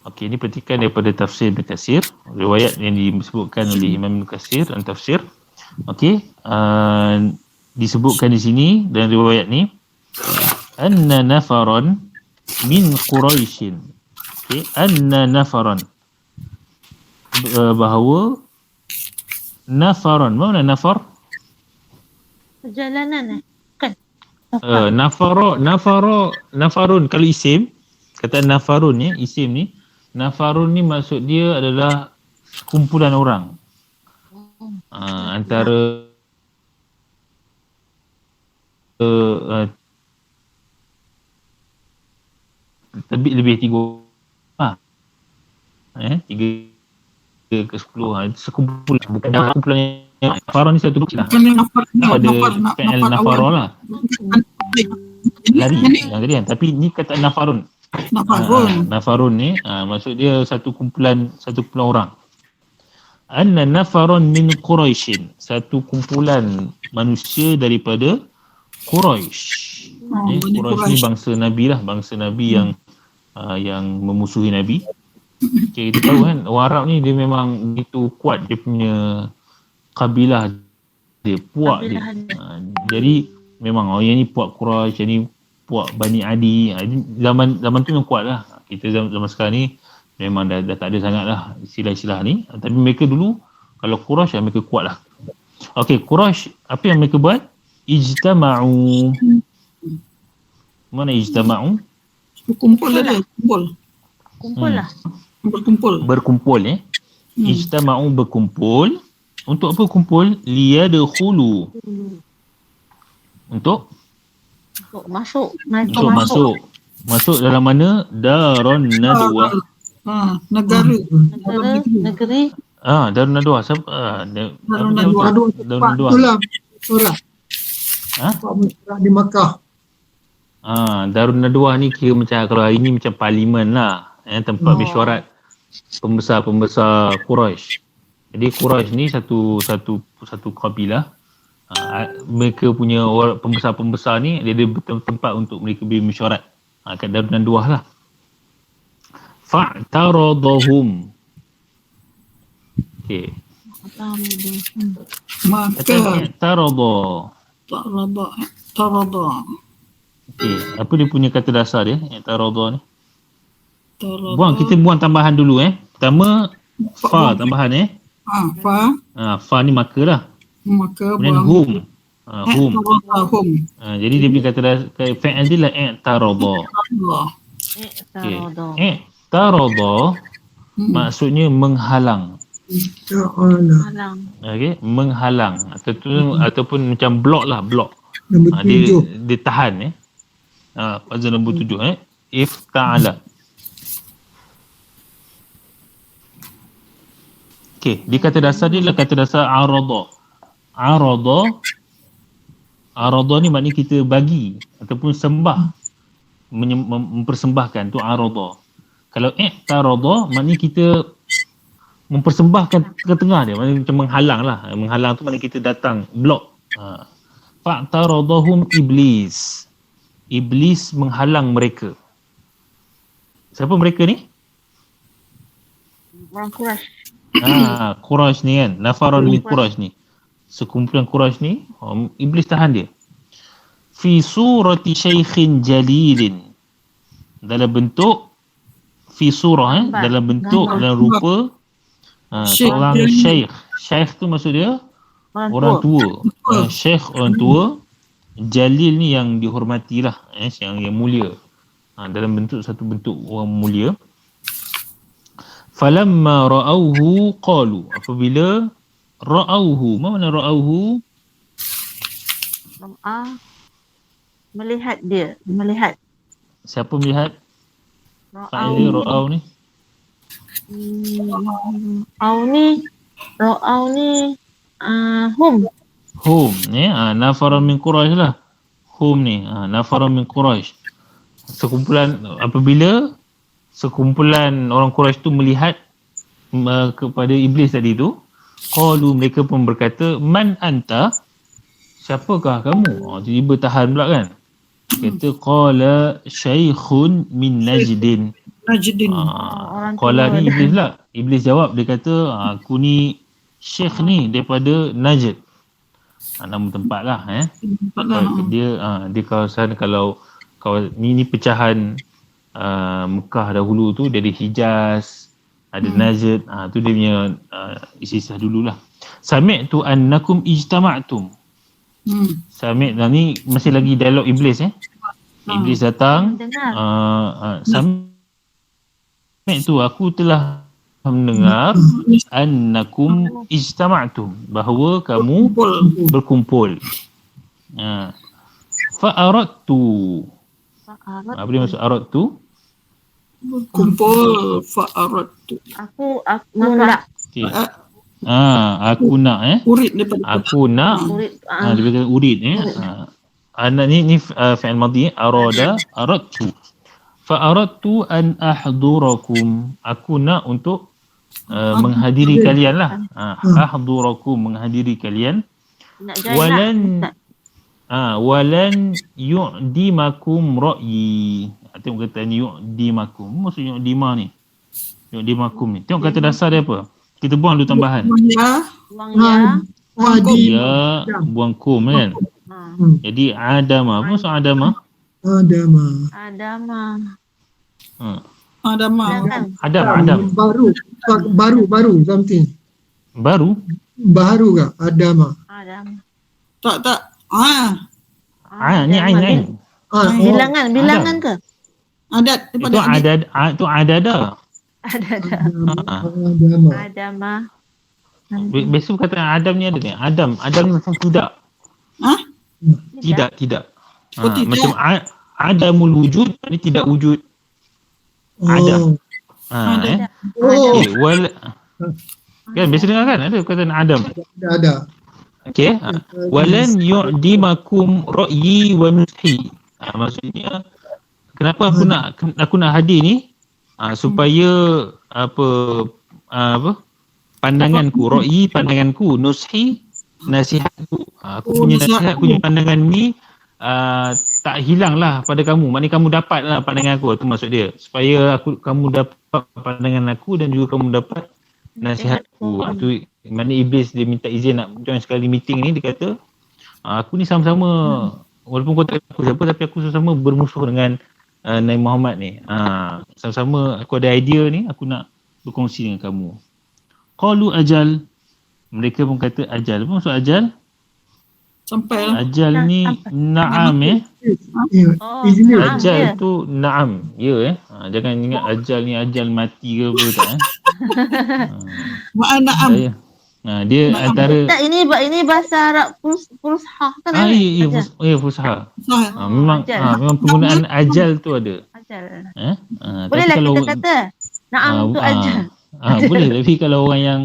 Okey, ini petikan daripada tafsir Ibn Katsir, riwayat yang disebutkan oleh Imam Ibn Katsir dan tafsir. Okey, disebutkan di sini dan riwayat ni, anna nafaran min Quraisyin. Okey, anna nafaran, bahawa nafaran, mana nafar? Perjalanan kan? Nafarun kalau isim, kata nafarun isim ni, nafarun ni maksud dia adalah kumpulan orang. Antara terbit lebih 3 3 ke 10 itu sekumpulan, bukan kumpulan yang nafaron ni satu kecil lah. Bukan yang nafar Pada fi'il nafar nafaron awal. lah, Ini lari ini yang tadi kan, tapi ni kata nafarun. nafarun. Nafarun ni maksud dia satu kumpulan orang. Anna nafarun min Quraisyin, satu kumpulan manusia daripada Quraisy. Bani Quraisy ni Quraisy. bangsa Nabi lah, bangsa Nabi yang memusuhi Nabi. Okay, kita tahu kan orang Arab ni dia memang begitu kuat dia punya kabilah dia, puak dia. Jadi memang yang ni puak Quraisy, yang ni puak Bani Adi. Zaman tu memang kuat lah. Kita zaman sekarang ni memang dah tak ada sangat lah istilah-istilah ni. Tapi mereka dulu kalau Quraisy mereka kuat lah. Okay, Quraisy apa yang mereka buat? Ijtama'u. Mana ijtama'u? Kumpul ada, Kumpul lah. Berkumpul. Ijtama'u berkumpul. Untuk apa kumpul? Liyadkhulu. Untuk Masuk. Masuk dalam mana? Darun Nadwa. Negara. Negeri. Darun Nadwa. Siapa? Darun Nadwa. Darun Nadwa. Itulah surat. Ha? Surat di Makkah. Darun Nadwa ni kira macam kalau hari ni macam parlimen lah. Tempat mesyuarat pembesar Quraisy. Jadi Quraisy ni satu kabilah. Mereka punya pembesar-pembesar ni dia ada tempat untuk mereka bermesyuarat. Kat Darun Nadwa lah. Fa'taradahum. Okey. Maka I'tarada. tarada. Okey, apa dia punya kata dasar dia? I'tarada ni. Tarada. Kita buang tambahan dulu Pertama fa tambahan Fa. Fa ni maka lah. Maka Kemudian hum. Hum. Hum. Jadi dia punya kata dasar fi'il dia lah i'tarada. Okey. I'tarada maksudnya menghalang. Ta'ala. Okey, menghalang ataupun macam blok lah, blok. Nombor 7. Dia tahan pasal nombor 7 ifta'ala. Okey, dia kata dasar dia lah kata dasar arada. Arada ni maknanya kita bagi ataupun sembah, mempersembahkan tu arada. Kalau i'tarada maknanya kita mempersembahkan ke tengah dia, maknanya macam menghalang lah. Menghalang tu maknanya kita datang blok. Fa'taradahum iblis. Iblis menghalang mereka. Siapa mereka ni? Orang Quraisy. Quraisy ni kan. Nafaron min Quraisy ni. Sekumpulan Quraisy ni, iblis tahan dia. Fi surati syaikhin jalilin. Dalam bentuk fi surah dalam bentuk dan rupa seorang syekh. Syekh tu maksud dia orang tua. Syekh orang tua. Jalil ni yang dihormati lah, yang mulia. Dalam bentuk satu bentuk orang mulia. Falamma ra'auhu qalu, apabila ra'auhu, mana ra'auhu? Melihat dia, melihat. Siapa melihat? Fa'il ra'au ni. Ra'au ni hum ni nafaran min Quraisy lah. Hum ni nafaran min Quraisy. Apabila sekumpulan orang Quraisy tu melihat kepada iblis tadi tu, qalu, mereka pun berkata, man anta, siapakah kamu? Tiba-tiba tahan pula kan. Kata qala syaikhun min Najdin. Qala ni iblis lah. Iblis jawab, dia kata aku ni syekh ni daripada Najd. Nama tempat lah dia kawasan, kalau ni pecahan Mekah dahulu tu, dia ada Hijaz, ada Najd, tu dia punya istilah dululah. Sami'tu annakum ijtama'tum. Sami' ni masih lagi dialog iblis Iblis datang, Sami'tu, aku telah mendengar annakum ijtama'tum, bahawa kamu berkumpul. Fa'aradtu. Apa dia maksud aradtu? Kumpul fa'aradtu. Aku nak. Okey. Aku nak Urid daripada Aku nak Murid. dia kata urid anak ni fi'il madhi aradtu. Fa aradtu an ahdurakum. Aku nak untuk menghadiri kalian lah. Ahdurakum, menghadiri kalian. Nak join lah. Walan yu'dimakum ra'yi. Tengok kata ni yu'dimakum. Maksud yu'dima ni. Yu'dimakum ni. Tengok kata dasar dia apa? Kita buang dulu tambahan. Buang ya. Wadi. Ya, buang kum kan. Jadi adama. Apa maksud adama? Adama. Silakan. Adam. Baru something. Baru? Baru ke? Adama. Tak. Ni ain. Bilangan ke? Adat Itu daripada itu adada. Adama. Biasa kata Adam ni ada ni. Adam ni macam tidak. Tidak. Oh, tidak. Macam adamul wujud ni tidak wujud. Adam. Okay. Kan biasa dengar kan ada perkataan Adam. Ada. Okey. Walan yu'dimakum ra'yi wa nushi. Maksudnya kenapa aku nak hadir ni? Supaya pandanganku, ra'yi pandanganku, nushi nasihatku. Aku punya nasihat, punya pandangan ni tak hilang lah pada kamu. Maknanya kamu dapat lah pandangan aku. Itu maksud dia. Supaya kamu dapat pandangan aku dan juga kamu dapat nasihatku. Itu maknanya Iblis dia minta izin nak join sekali meeting ni. Dia kata aku ni sama-sama walaupun kau tak aku siapa, tapi aku sama-sama bermusuh dengan Nabi Muhammad ni. Sama-sama aku ada idea ni, aku nak berkongsi dengan kamu. Qalu ajal. Mereka pun kata ajal. Apa maksud ajal? sampai lah. Ajal ni na'am Ajal tu na'am. Ya jangan ingat ajal ni ajal mati ke apa tak Na'am. Dia antara tak, ini bahasa Arab Fusha kan? Ya Fusha. Memang penggunaan ajal tu ada. Ajal. Tapi Bolehlah kalau kita kata na'am tu ajal. Boleh, tapi kalau orang yang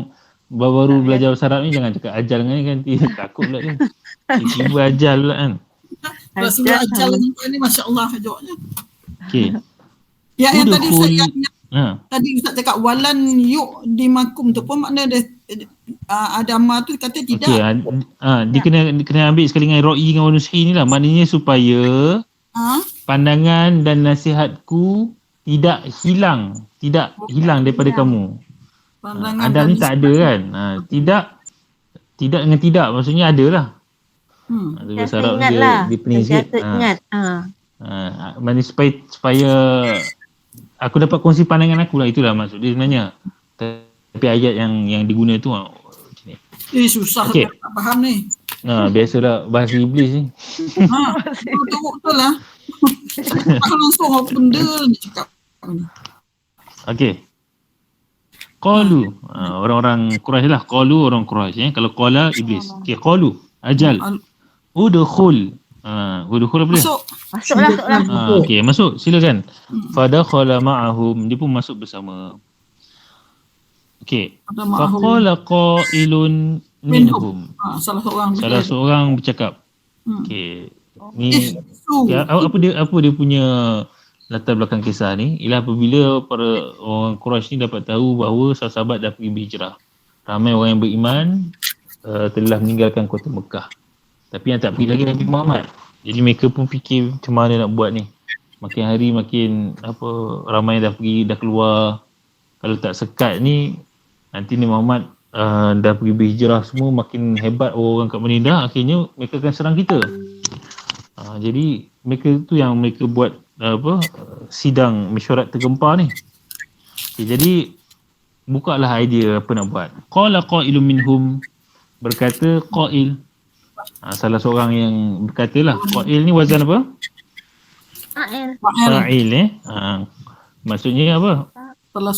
baru belajar bahasa Arab ni jangan cakap ajal dengan ni kan, dia takut pula kan. Tiba-tiba ajal pula kan. Rasulullah ajal ni masya-Allah jawabnya. Okey. Yang tadi saya tadi Ustaz cakap walan yu'dimakum tu pun makna dia adama tu kata tidak. Dia kena ambil sekali dengan ra'i dengan wanushi ni lah. Maknanya supaya pandangan dan nasihatku tidak hilang daripada kamu. Adam ni tak ada kan. Tidak dengan tidak maksudnya ada lah. Bahasa Arab dia peninjit. Maknanya supaya aku dapat kongsi pandangan aku lah, itulah maksud dia sebenarnya. Tapi ayat yang diguna tu macam ni. Susah tak faham ni. Biasalah bahasa iblis ni. Betul lah. Tak langsung apa benda ni cakap ni. Okey. Qalu orang-orang Quraisy lah. Qalu orang Quraisy kalau qala iblis. Okey, qalu ajal. Udkhul. Udkhul apa dia? Masuklah. Okey, masuk silakan. Fadakhala ma'ahum, dia pun masuk bersama. Okey. Faqala qailun minhum. Salah seorang bercakap. Okey. Ni apa dia punya latar belakang kisah ni ialah apabila para orang Quraisy ni dapat tahu bahawa sahabat dah pergi berhijrah. Ramai orang yang beriman telah meninggalkan kota Mekah. Tapi yang tak pergi lagi Nabi Muhammad. Jadi mereka pun fikir macam mana nak buat ni. Makin hari makin ramai dah pergi, dah keluar. Kalau tak sekat ni nanti Nabi Muhammad dah pergi berhijrah semua, makin hebat orang kat Madinah, akhirnya mereka akan serang kita. Jadi mereka tu yang mereka buat sidang mesyuarat tergempar ni. Jadi bukalah idea apa nak buat. Qala qailun minhum, berkata qail, salah seorang yang berkata lah. Qail ni wazan apa? Fa'il maksudnya apa?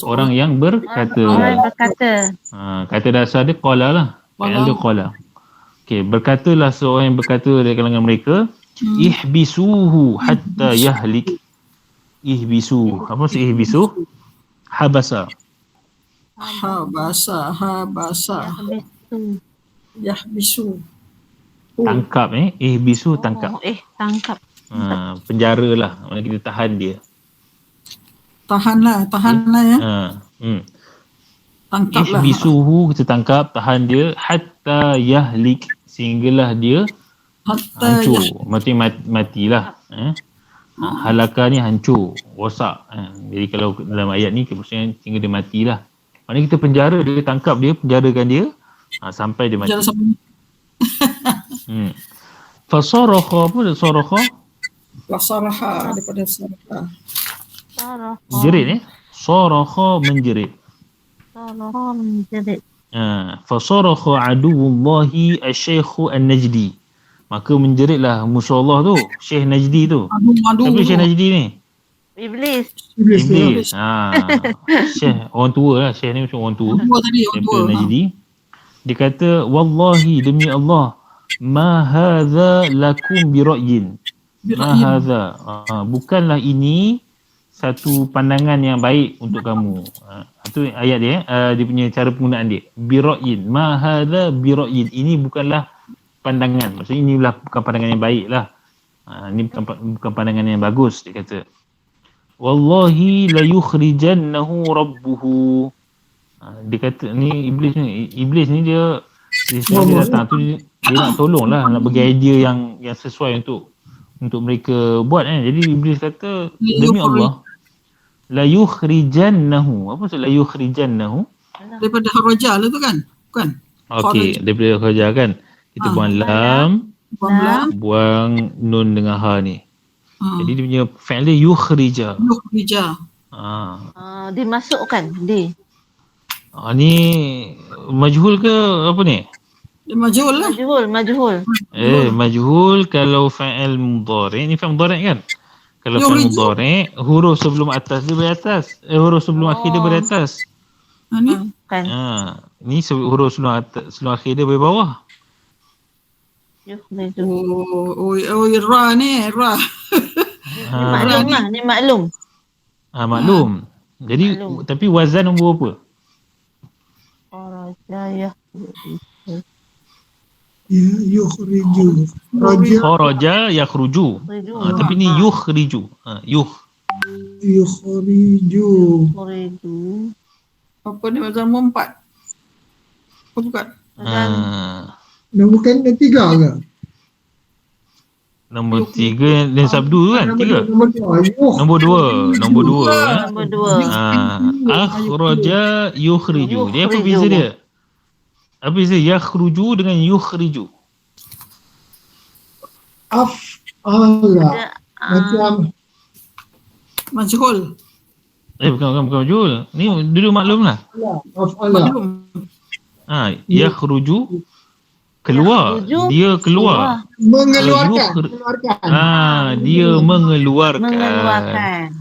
Orang yang berkata. Kata dasar dia qala lah. Fa'il dia qala. Okey, berkatalah seorang yang berkata dari kalangan mereka, ihbisuhu hatta yahlik. ihbisu. Apa maksud ihbisu? Habasa. Habasa. Yahbisu. Yahbisu. Tangkap ihbisu tangkap. Tangkap. Penjara lah. Maksudnya kita tahan dia. Tahanlah ya. Tangkaplah. Ihbisuhu, kita tangkap, tahan dia hatta yahlik, sehinggalah dia hancur. Maksudnya matilah. Halaka ni hancur, rosak. Jadi kalau dalam ayat ni maksudnya sehingga dia matilah. Maknanya kita penjara dia, tangkap dia, penjarakan dia sampai dia mati. Fasarakha, apa dia sarakha? Fasaraha, daripada sarakha. Jerit sarakha, menjerit. Sarakha menjerit. Fasarakha aduwullahi asy-syaikh an-Najdi. Maka menjeritlah musuh Allah tu, Syekh Najdi tu. Siapa Syekh Najdi ni? Iblis. Syekh orang tua lah. Syekh ni macam orang tua. Orang tua. Najdi. Dia kata, wallahi, demi Allah, ma hadza lakum bi ra'yin. Ma hadza. Bukanlah ini satu pandangan yang baik untuk kamu. Itu ayat dia, dia punya cara penggunaan dia. Bi ra'yin. Ma hadza bi ra'yin. Ini bukanlah pandangan. Maksudnya inilah bukan pandangan yang baik lah. Ini bukan pandangan yang bagus, dia kata. Wallahi la yukhrijannahu rabbuhu. Dia kata ni Iblis ni dia datang tu dia nak tolong lah, nak bagi idea yang sesuai untuk mereka buat Jadi Iblis kata, demi Allah, la yukhrijannahu. Apa maksud la yukhrijannahu? Daripada haraja lah tu kan? Bukan? Okey, daripada haraja kan. Kita buang lam, buang nun dengan ha ni. Jadi dia punya fi'il dia yukhrija. Dimasukkan di. Ni majhul ke apa ni? Majhul lah. Majhul. Majhul kalau fa'il mudhari'. Ni fa'il mudhari' kan? Kalau fa'il mudhari', huruf sebelum atas dia beratas. Huruf sebelum akhir dia beratas. Ni? Kan. Ni huruf sebelum akhir dia bawah. Ra ni. Ni maklum. Maklum. Jadi tapi wazan nombor apa? Yukhriju. Kharaja yakhruju. Tapi ni yukhriju. Yukhriju. Apa ni wazan nombor 4? Apa bukan? Nombor kan tiga ke? Nombor 3 dan sabdu kan? 3. Nombor 2. Akhraja yukhriju. Dia apa beza dia? Apa beza yakhruju dengan yukhriju? Af'ala. Macam majhul. Bukan majhul. Ni dulu maklum lah. Af'ala. Yakhruju, keluar. Dia keluar. Mengeluarkan. Dia mengeluarkan.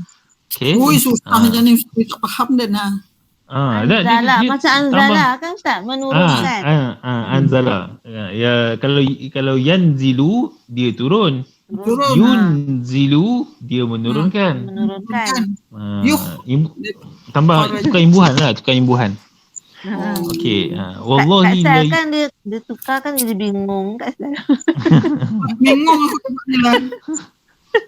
Okay. Susah macam ni. Tak faham dah nak. Anzala. Macam anzala kan Ustaz? Menurunkan. Anzala. Kalau yanzilu, dia turun. Yunzilu, dia menurunkan. Tambah, tukar imbuhan. Okey. Wallahi Kat saya kan dia tukar kan jadi bingung kat saya. Bingung aku tengok ni lah.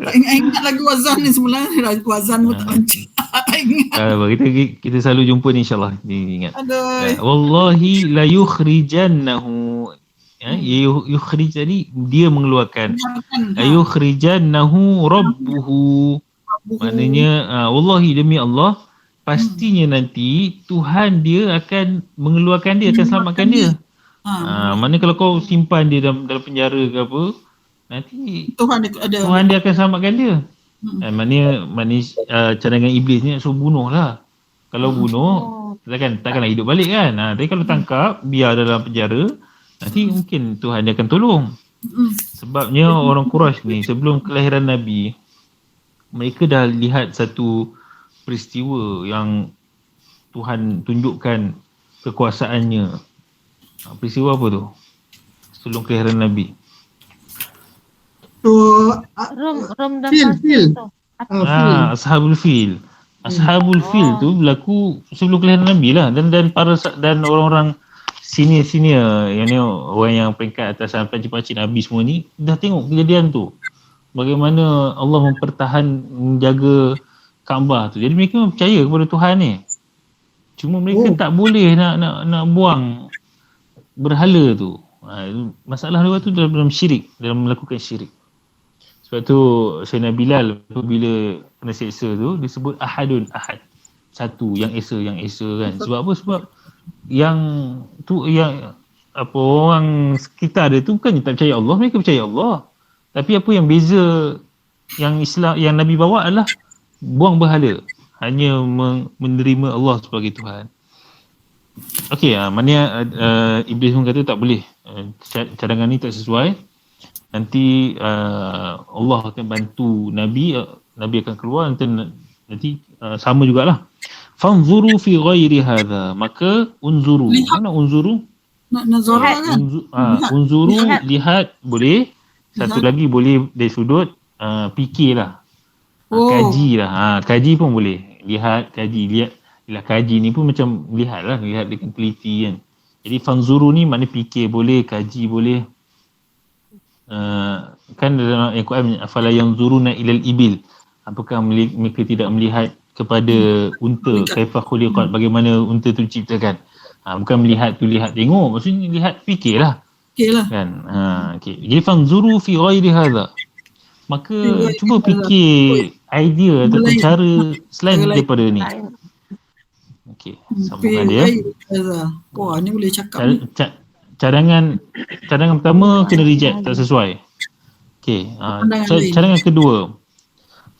Tak ingat lagi wazan ni sebenarnya. Wazan pun tak lancar. Kita selalu jumpa ni insyaAllah. Ingat. Wallahi la yukhrijannahu. Yukhrij tadi dia mengeluarkan. Yukhrijannahu rabbuhu. Maknanya wallahi, demi Allah, pastinya nanti Tuhan dia akan mengeluarkan dia, akan selamatkan dia. Mana kalau kau simpan dia dalam penjara ke apa, nanti Tuhan dia akan selamatkan dia. Maknanya cadangan iblis ni suruh bunuh lah. Kalau bunuh, takkanlah hidup balik kan. Tapi kalau tangkap, biar dalam penjara, nanti mungkin Tuhan dia akan tolong. Sebabnya orang Quraisy ni sebelum kelahiran Nabi, mereka dah lihat satu peristiwa yang Tuhan tunjukkan kekuasaannya. Peristiwa apa tu? Sebelum kelahiran Nabi. Rom dah Ashabul Fil. Ashabul Fil tu berlaku sebelum kelahiran Nabi lah, dan orang-orang senior yang ni, orang yang peringkat atas sampai pakcik Nabi semua ni dah tengok kejadian tu. Bagaimana Allah menjaga Kaabah tu. Jadi mereka percaya kepada Tuhan ni. Cuma mereka tak boleh nak buang berhala tu. Masalah dia tu dalam syirik, dalam melakukan syirik. Sebab tu Sayyidina Bilal bila kena seksa tu disebut ahad. Satu yang esa kan. Sebab apa? Sebab yang orang sekitar dia tu bukannya tak percaya Allah, mereka percaya Allah. Tapi apa yang beza yang Islam yang Nabi bawa adalah buang berhala, hanya menerima Allah sebagai Tuhan. Okey, maknanya Iblis pun kata tak boleh, cadangan ni tak sesuai. Nanti Allah akan bantu Nabi akan keluar, nanti sama jugalah. Fanzuru fi ghairi hadha, maka unzuru. Mana unzuru? Nazara kan? Unzuru, lihat boleh. Satu lagi boleh dari sudut fikirlah. Kaji lah. Kaji pun boleh. Lihat, kaji. Kaji ni pun macam lihat dengan teliti kan. Jadi fanzuru ni makna fikir boleh, kaji boleh. Kan dalam Al-Quran, afala yanzuruna ilal ibil, apakah mereka tidak melihat kepada unta, kaifa khuliqat, bagaimana unta tu diciptakan. Bukan melihat tu lihat tengok, maksudnya lihat fikirlah. Kan. Okay. Jadi fanzuru fi ghairi hadha, maka cuba fikir idea ataupun cara selain daripada ni. Okey, sambungan dia. Wah, ni boleh cakap. Cadangan pertama kena reject, tak sesuai. Okey, cadangan kedua.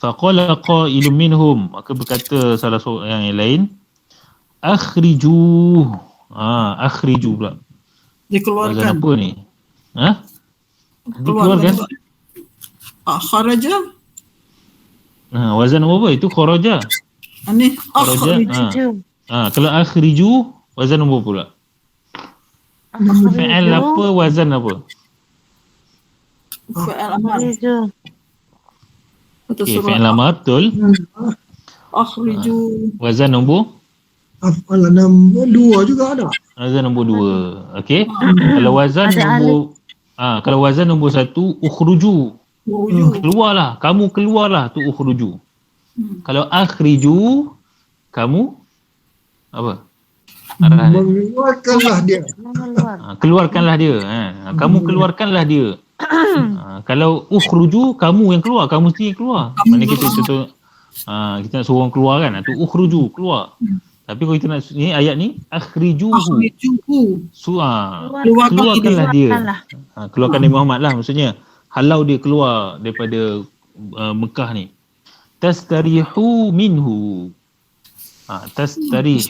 Faqala qailun minhum, maka berkata salah seorang yang lain, akhriju. Akhriju pula. Dikeluarkan. Wazan apa ni? Dikeluarkan. Kharaja. Wazan apa? Itu kharaja. Ni akhriju. Kalau akhriju, wazan apa pula? Fi'al apa, wazan apa? Fi'al amar. Okay, fi'al amar, betul. Akhriju. Wazan nombor? Af'al nombor 2 juga ada. Wazan nombor 2. Okey. Kalau wazan nombor 1, ukhruju. Keluarlah, kamu keluarlah tu ukhruju. Kalau akhriju, kamu apa? Mengeluarkanlah dia. Keluarkanlah dia. Kamu keluarkanlah dia. Kalau ukhruju, kamu yang keluar, kamu sendiri keluar. Mana kita kita nak suruh orang keluar kan? Tu ukhruju, keluar. Tapi kalau kita nak ni ayat ni akhrijuhu. Keluarkanlah dia. Keluarkan Nabi Muhammad lah, maksudnya halau dia keluar daripada Mekah ni. Tastarihu minhu. Tastarih.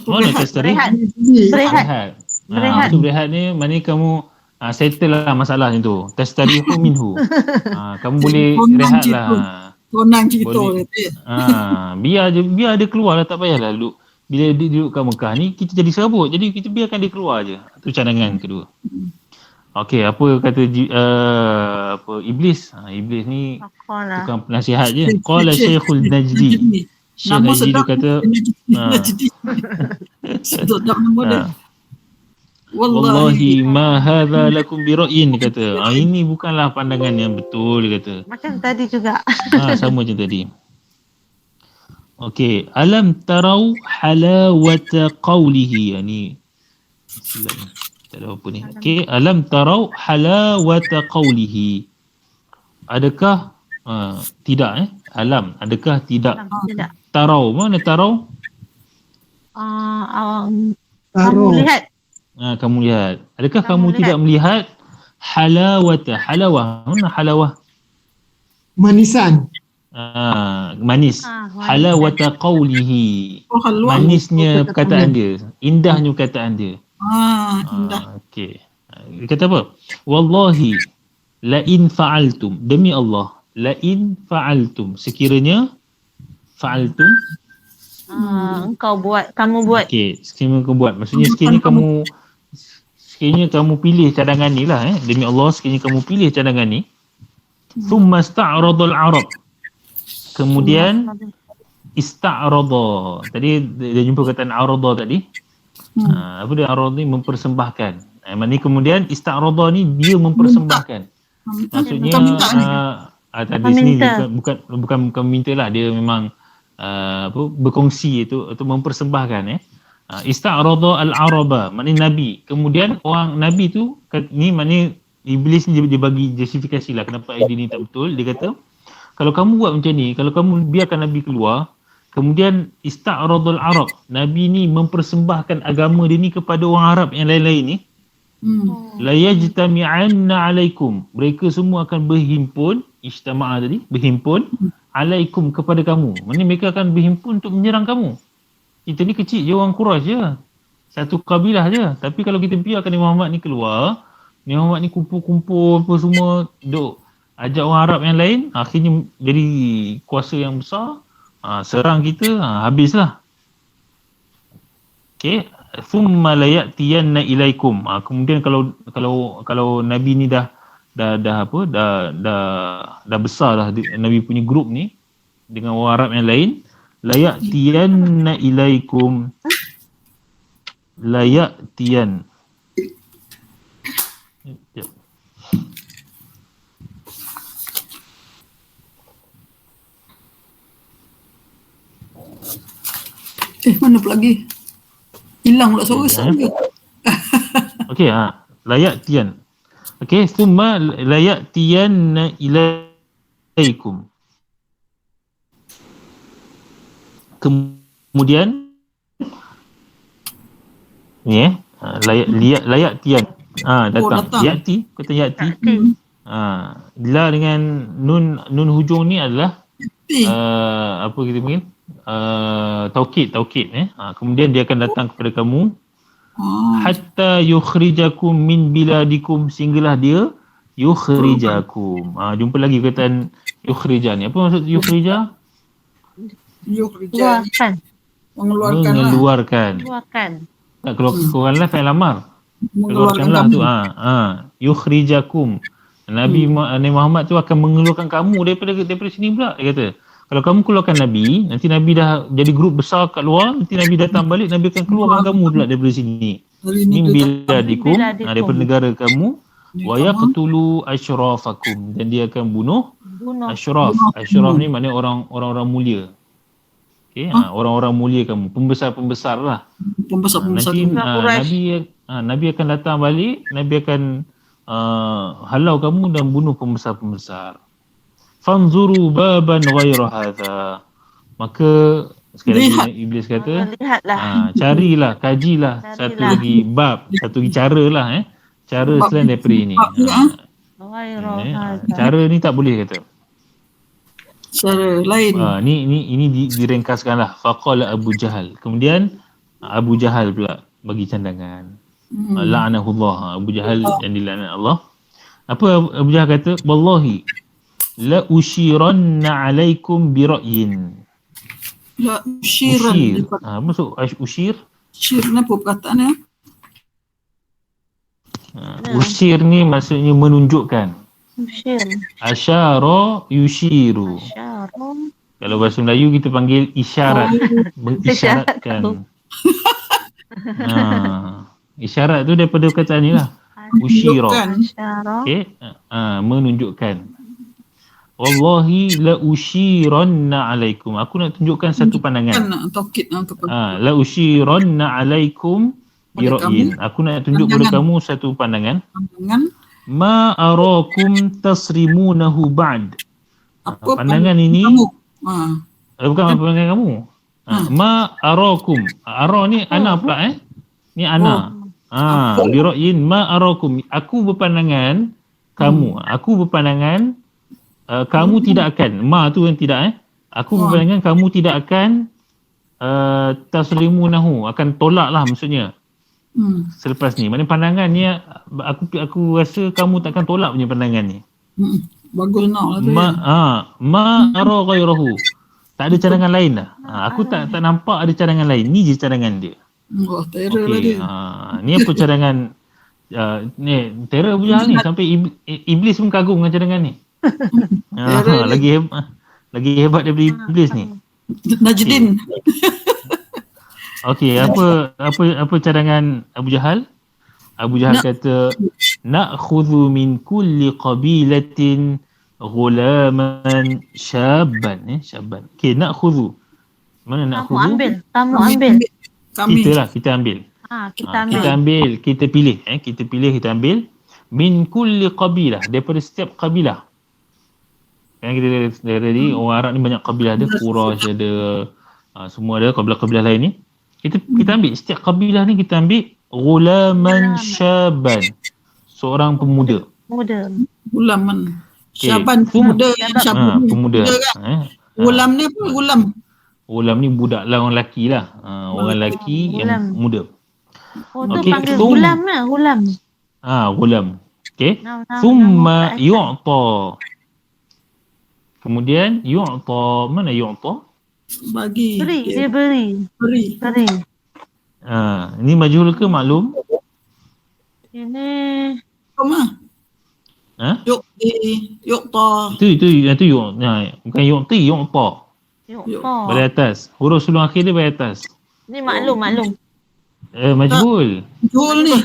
Mana tastarih? Berehat. Berehat ni maknanya kamu settle lah masalah ni tu. Tastarihu minhu. Kamu boleh rehat lah. Tonang cerita biar dia keluar lah, tak payahlah duduk. Bila dia duduk kat Mekah ni, kita jadi serabut. Jadi kita biarkan dia keluar je. Itu cadangan kedua. Okey, apa kata Iblis? Iblis ni tukang penasihat je. Qala Syekhul Najdi. Syekh Najdi tu kata Wallahi ma hadha lakum bi ra'yin, kata. Ini bukanlah pandangan yang betul, dia kata. Macam tadi juga. Sama macam tadi. Okey, alam tarau halawata qawlihi. Ni tak ada apa ni. Okey, alam tarau halawata qawlihi. Adakah tidak alam, adakah tidak? Tidak. Tarau, mana tarau? Kamu lihat. Kamu lihat. Adakah kamu tidak melihat halawata? Halawah. Mana halawah? Manisan. Manis. Halawata qawlihi. Manisnya perkataan dia. Indahnya perkataan dia. Indah. Okey. Dia kata apa? Wallahi la in fa'altum. Demi Allah. La in fa'altum. Sekiranya fa'altum. Kamu buat. Okey, sekiranya kamu buat. Maksudnya sekiranya kamu pilih cadangan ni lah. Demi Allah, sekiranya kamu pilih cadangan ni. Thumma sta'radul Arab. kemudian ista'rada. Tadi dia jumpa kataan arada tadi. Apa dia arada ni? Mempersembahkan. Maknanya kemudian ista'rada ni dia mempersembahkan. Maksudnya tadi sini bukan minta lah, dia memang berkongsi itu atau mempersembahkan ista'rada al-araba, maknanya Nabi. Kemudian orang Nabi tu ni maknanya Iblis ni dia bagi justifikasi lah kenapa idea ni tak betul. Dia kata kalau kamu buat macam ni, kalau kamu biarkan Nabi keluar, kemudian ista'radul Arab, Nabi ni mempersembahkan agama dia ni kepada orang Arab yang lain-lain ni, la yajtami'anna alaikum, mereka semua akan berhimpun, ijtama'a tadi, berhimpun alaikum kepada kamu. Maksudnya mereka akan berhimpun untuk menyerang kamu. Kita ni kecil je, orang Quraisy je, satu kabilah je. Tapi kalau kita biarkan Nabi Muhammad ni keluar, Nabi Muhammad ni kumpul-kumpul apa semua, duk ajak orang Arab yang lain, akhirnya jadi kuasa yang besar, serang kita, habislah. Okey, thumma la ya'tiyanna ilaikum. Kemudian kalau Nabi ni dah besar dah, Nabi punya grup ni dengan orang Arab yang lain, la ya'tiyanna ilaikum, la ya'tiyan. Mana pula lagi? Hilang pula suara saya. Okey, layak tian. Okey, thumma layak tian ilaikum. Kemudian ni layak tian. Datang. Yati, kata yati. Bila dengan nun hujung ni adalah apa kita panggil? Taukid. Kemudian dia akan datang kepada kamu hatta yukhrijakum min biladikum, sehinggalah dia yukhrijakum. Jumpa lagi perkataan yukhrija ni. Apa maksud yukhrija? Mengeluarkan. Tak keluarkanlah fi'il amar. Keluarkanlah tu. Yukhrijakum. Nabi Muhammad tu akan mengeluarkan kamu daripada sini pula, dia kata. Kalau kamu keluarkan Nabi, nanti Nabi dah jadi grup besar kat luar, nanti Nabi datang balik, Nabi akan keluarkan kamu pula daripada sini. Min biladikum, daripada negara kamu, wa yaqtulu asyrafakum, dan dia akan bunuh asyraf. Asyraf ni maknanya orang-orang mulia. Okey, orang-orang mulia kamu, pembesar-pembesar lah. Nanti Nabi akan datang balik, Nabi akan halau kamu dan bunuh pembesar-pembesar. Fanzuru baban ghaira hadha, maka sekali lagi Iblis kata carilah, kajilah satu lagi bab, satu lagi cara lah, cara selain daripada ini. Cara ni tak boleh kata, cara lain. Ini diringkaskan lah. Faqala Abu Jahal, kemudian Abu Jahal pula bagi candangan. La'anahullah, Abu Jahal yang dilaknat Allah. Apa Abu Jahal kata? Wallahi la ushiranna alaikum bi ra'yin. La ushiran. Maksud ushir? Ushir apa perkataannya? Ushir ni maksudnya menunjukkan. Ushir. Asyara yushiru. Kalau bahasa Melayu kita panggil isyarat. Mengisyaratkan. Isyarat tu daripada perkataan ni lah. Ushira. Okey, menunjukkan. Wallahi la ushiranna alaikum. Aku nak tunjukkan satu pandangan. La ushiranna alaikum bi ra'yin. Aku nak tunjuk kepada kamu satu pandangan. Ma arakum tasrimunahu ba'd. Pandangan ini bukan pandangan kamu. Ma arakum. Ara ni ana pula Ni ana. Bi ra'yin ma arakum. Aku berpandangan kamu. Aku berpandangan kamu tidak akan, ma tu yang tidak aku berpandangan kamu tidak akan taslimunahu, akan tolak lah maksudnya. Selepas ni, maknanya pandangan ni aku rasa kamu takkan tolak punya pandangan ni. Bagus nak lah tu. Ma ara ghairahu. Tak ada cadangan lain dah. Aku tak nampak ada cadangan lain. Ni je cadangan dia. Wah, terror lah dia. Ni apa cadangan ni terror punya ni, sampai iblis pun kagum dengan cadangan ni. Lagi hebat. Lagi hebat daripada iblis ni. Najdin. Okey, apa cadangan Abu Jahal? Abu Jahal kata na'khudhu min kulli qabilatin ghulaman syabban. Syabban. Okey, na'khudhu. Mana na'khudhu? Kamu ambil. Kita ambil. Kita ambil. Kita pilih. Kita ambil min kulli qabilah, daripada setiap kabilah. Kan kita tadi orang Arab ni banyak kabilah, ada Quraisy, ada semua ada kabilah-kabilah lain ni. Kita ambil setiap kabilah ni, kita ambil ghulaman syaban, seorang pemuda. Gulaman. Syaban pemuda. Pemuda. Gulam ni apa? Gulam ni budak lah, orang lelaki lah. Orang lelaki yang muda. Tu panggil gulam lah, gulam. Gulam. Okey. Thumma yu'ta. Kemudian yu'ta, mana yu'ta? Bagi. Dia beri. Ini majhul ke maklum? Ini Koma. Yu'ta. Itu bukan yu'ti, yu'ta. Balik atas. Huruf sebelum akhir dia balik atas. Ni maklum. Majhul. Majhul ni.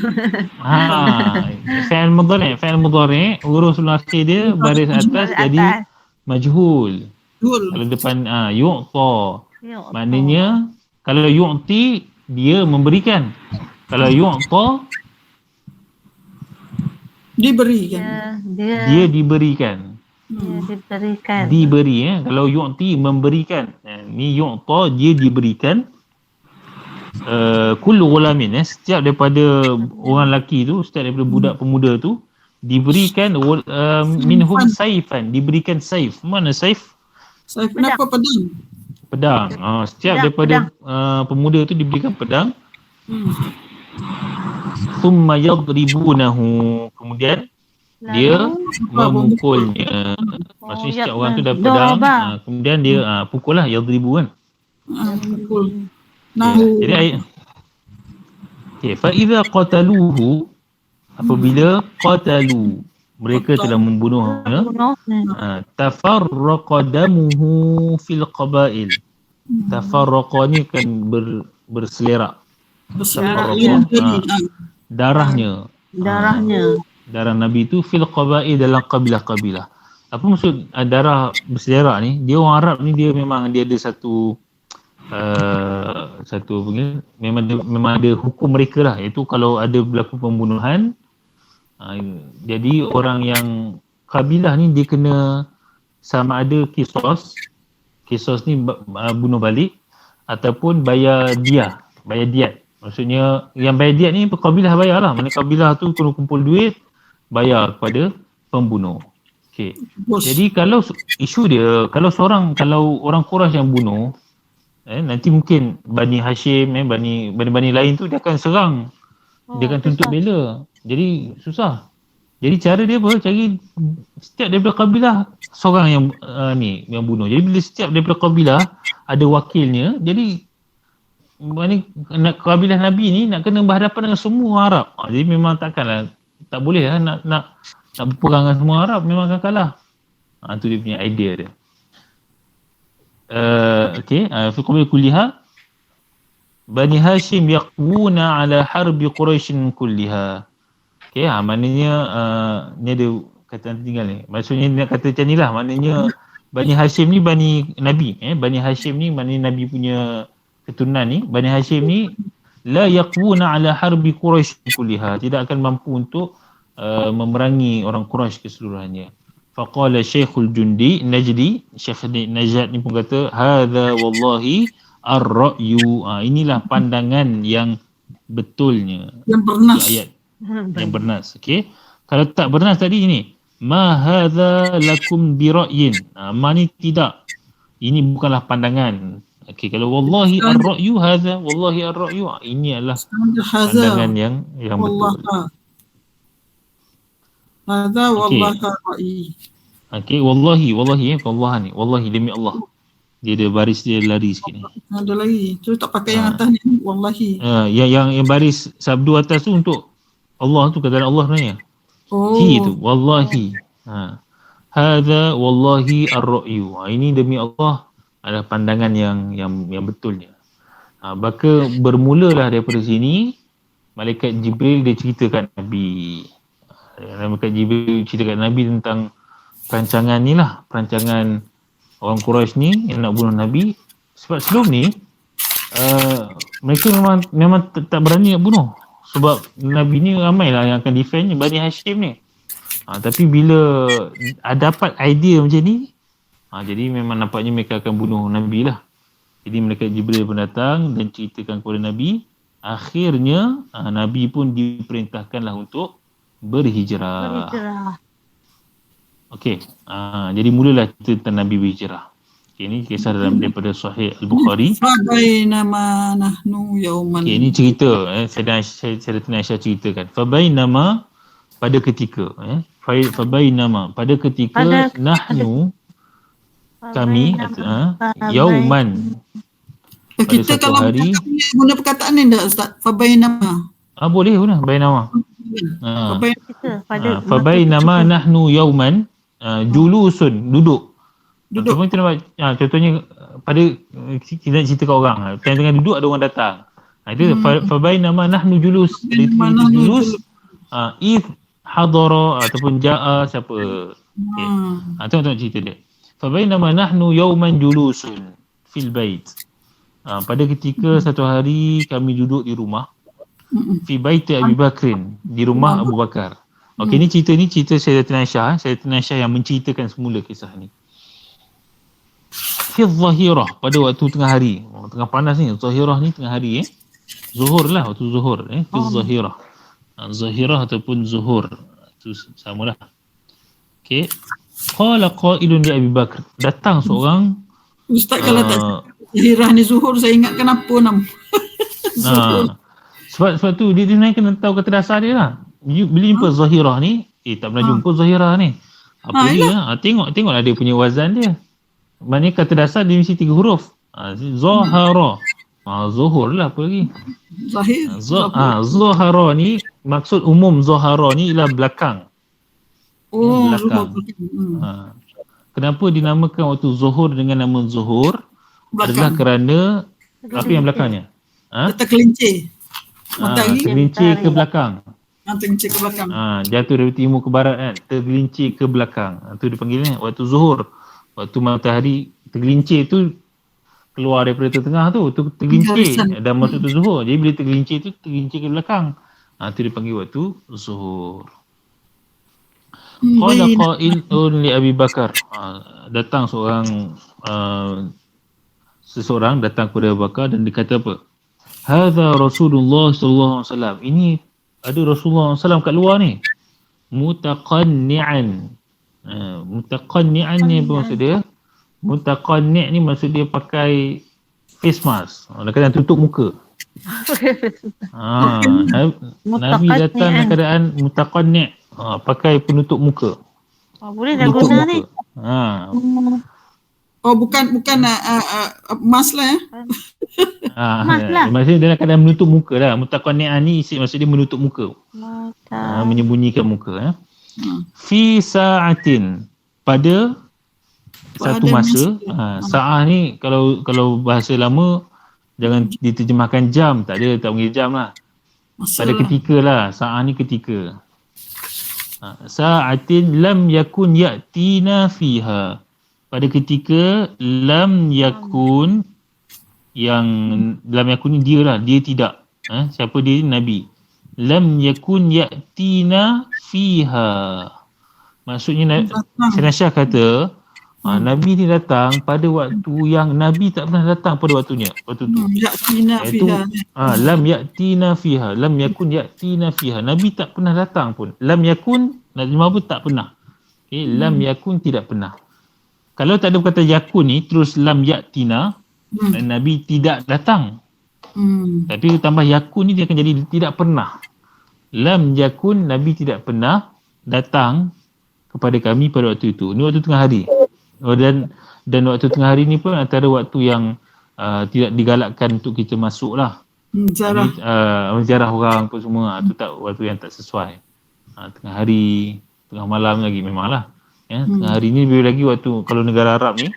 Fi'il mudhari', huruf sebelum akhir dia baris atas jadi majhul. Kalau depan yu'ta. Maknanya kalau yu'ti dia memberikan. Kalau yu'ta diberikan. Dia diberikan. Diberi. Kalau yu'ti memberikan. Ni yu'ta dia diberikan. Kullu ghulamin, setiap daripada orang lelaki tu, setiap daripada budak pemuda tu diberikan minhum saifan, diberikan saif. Mana saif? Saif kenapa pedang? Setiap daripada pemuda tu diberikan pedang. Thumma yadribunahu, kemudian dia memukulnya. Maksudnya setiap orang tu dah pedang, kemudian dia pukul lah, yadribu kan. Pukul. Jadi ayat fa idza qataluhu, apabila qatalu, mereka telah membunuhnya, tafarraqa damuhu fil qabail. Tafarraqa ni kan berselerak. Darah Nabi tu fil qabail, dalam kabilah-kabilah. Apa maksud darah berselerak ni? Dia orang Arab ni, dia memang dia ada satu memang ada hukum mereka lah, iaitu kalau ada berlaku pembunuhan, jadi orang yang kabilah ni dia kena sama ada kisos ni bunuh balik ataupun bayar diat. Maksudnya yang bayar diat ni kabilah bayar lah, mana kabilah tu kena kumpul duit bayar kepada pembunuh. Okay. Jadi kalau isu dia, kalau orang Quraisy yang bunuh, nanti mungkin Bani Hashim, Bani lain tu dia akan serang, dia akan tuntut bela. Jadi susah. Jadi cara dia apa? Cari setiap daripada kabilah seorang yang bunuh. Jadi bila setiap daripada kabilah ada wakilnya, jadi kabilah Nabi ni nak kena berhadapan dengan semua Arab. Jadi memang tak boleh lah nak berperang dengan semua Arab, memang akan kalah. Tu dia punya idea dia. Fi qabil kulliha Bani Hashim yaqwuna ala harbi Quraisy kulliha. Maknanya ni ada kata tinggal ni. Maksudnya dia nak kata macam ni lah. Maknanya Bani Hashim ni Bani Nabi. Bani Hashim ni maknanya Nabi punya keturunan ni. Bani Hashim ni la yaqwuna ala harbi Quraisy kulliha. Tidak akan mampu untuk memerangi orang Quraisy keseluruhannya. Faqala Syekhul Jundi Najdi, Syekh Najat ni pun kata hadza wallahi ar-ra'yu. Inilah pandangan yang betulnya. Yang bernas. Ayat yang bernas. Kalau tak bernas tadi ini ma hadza lakum bi ra'yin. Ma ni tidak. Ini bukanlah pandangan. Kalau wallahi ar-ra'yu hadza, wallahi ar-ra'yu, ini adalah pandangan yang betul. Hadza wallahi ra'i. Wallahi Allah ni. Wallahi demi Allah. Dia ada baris dia lari sikit ni. Ada lagi. Tu tak pakai yang atas ni. Wallahi. Yang baris sabdu atas tu untuk Allah tu, kata Allah sebenarnya. Hi tu wallahi. hadza wallahi ar-ra'yu. Ini demi Allah adalah pandangan yang betulnya. Maka bermulalah daripada sini malaikat Jibril dia ceritakan Nabi. Malaikat Jibril ceritakan Nabi tentang perancangan ni lah, perancangan orang Quraisy ni yang nak bunuh Nabi. Sebab sebelum ni mereka memang tak berani nak bunuh. Sebab Nabi ni ramai lah yang akan defend Bani Hashim ni. Tapi bila dapat idea macam ni, jadi memang nampaknya mereka akan bunuh Nabi lah. Jadi malaikat Jibril pun datang dan ceritakan kepada Nabi. Akhirnya Nabi pun diperintahkanlah untuk berhijrah. Okey, jadi mulalah cerita tentang Nabi berhijrah. Okay, ini kisah daripada Sahih Al-Bukhari. Fabainama nahnu yauman. Okay, ini cerita Sayyidatina Aisyah ceritakan. Fabainama pada ketika fabainama pada ketika nahnu kami yauman pada kita satu kalau hari guna perkataan ni dah Ustaz, fabainama. Boleh guna bainama. Fabainama nahnu yauman julusun duduk. Contohnya pada kita cerita kat orang tengah duduk ada orang datang. Itu fabainama nahnu julus. Julus id hadara ataupun jaa siapa. Tengok cerita dia. Fabainama nahnu yauman julusun fil bait. Pada ketika satu hari kami duduk di rumah fi baiti Abi Bakrin, di rumah Abu Bakar. Okey, ni cerita Sayyidatina Aisyah. Sayyidatina Aisyah yang menceritakan semula kisah ni. Fi dhahirah, pada waktu tengah hari. Tengah panas ni, zahirah ni tengah hari Zuhur lah, waktu zuhur fi dhahirah. Zahirah ataupun zuhur itu samalah. Okey. Qala qailun li Abi Bakr, datang seorang Ustaz kalau tak zahirah ni zuhur, saya ingatkan apa nama. Sebab tu dia sebenarnya kena tahu kata dasar dia lah. Bila jumpa zahirah ni, tak pernah jumpa zahirah ni. Apa dia? Tengoklah dia punya wazan dia. Maknanya kata dasar dia mesti 3 huruf. Zahara. Zuhur lah apa lagi. Zahir. Zahara ni, maksud umum zahara ni ialah belakang. Belakang. Kenapa dinamakan waktu zuhur dengan nama zuhur? Adalah kerana apa yang belakangnya? Tergelincir. Tergelincir ke belakang. Tergelincir ke belakang. Jatuh dari timur ke barat kan. Tergelincir ke belakang. Itu dipanggilnya waktu zuhur. Waktu matahari tergelincir tu keluar daripada tengah tu tergelincir dan masuk tu zuhur. Jadi bila tergelincir tu tergelincir ke belakang. Itu dipanggil waktu zuhur. Qala qailun li Abi Bakar. Datang seseorang datang kepada Abu Bakar dan dia kata apa? Hadza Rasulullah sallallahu alaihi wasallam. Ini ada Rasulullah SAW kat luar ni. Mutaqanni'an. Mutaqanni'an ni apa maksud dia? Mutaqanni' ni maksud dia pakai face mask. Kadang-kadang tutup muka. Nabi datang dalam keadaan mutaqanni', pakai penutup muka. Boleh dah guna ni. Bukan mask lah maksudnya dalam keadaan menutup muka lah. Mutaqanni'an ni maksud dia menutup muka. Menyembunyikan muka. Fi sa'atin, pada satu masa. Sa'ah ni kalau bahasa lama jangan diterjemahkan jam, tak panggil jam lah. Pada ketika lah, sa'ah ni ketika. Sa'atin lam yakun ya'tina fiha, pada ketika lam yakun, yang lam yakun ni dia lah, dia tidak. Siapa dia? Nabi. Lam yakun ya'tina fiha. Maksudnya Syekh kata Nabi ni datang pada waktu yang Nabi tak pernah datang pada waktunya. Waktu tu. Ya'tina fiha. Lam ya'tina fiha. Lam yakun ya'tina fiha. Nabi tak pernah datang pun. Lam yakun, terjemah pun tak pernah. Lam yakun tidak pernah. Kalau tak ada kata yakun ni terus lam ya'tina, Nabi tidak datang. Tapi tambah yakun ni dia akan jadi tidak pernah. Lam yakun, Nabi tidak pernah datang kepada kami pada waktu itu. Ini waktu tengah hari. Dan waktu tengah hari ni pun antara waktu yang tidak digalakkan untuk kita masuk lah. Ziarah orang pun semua. Itu tak waktu yang tak sesuai. Tengah hari, tengah malam lagi memanglah. Ya, tengah hari ni lebih lagi waktu kalau negara Arab ni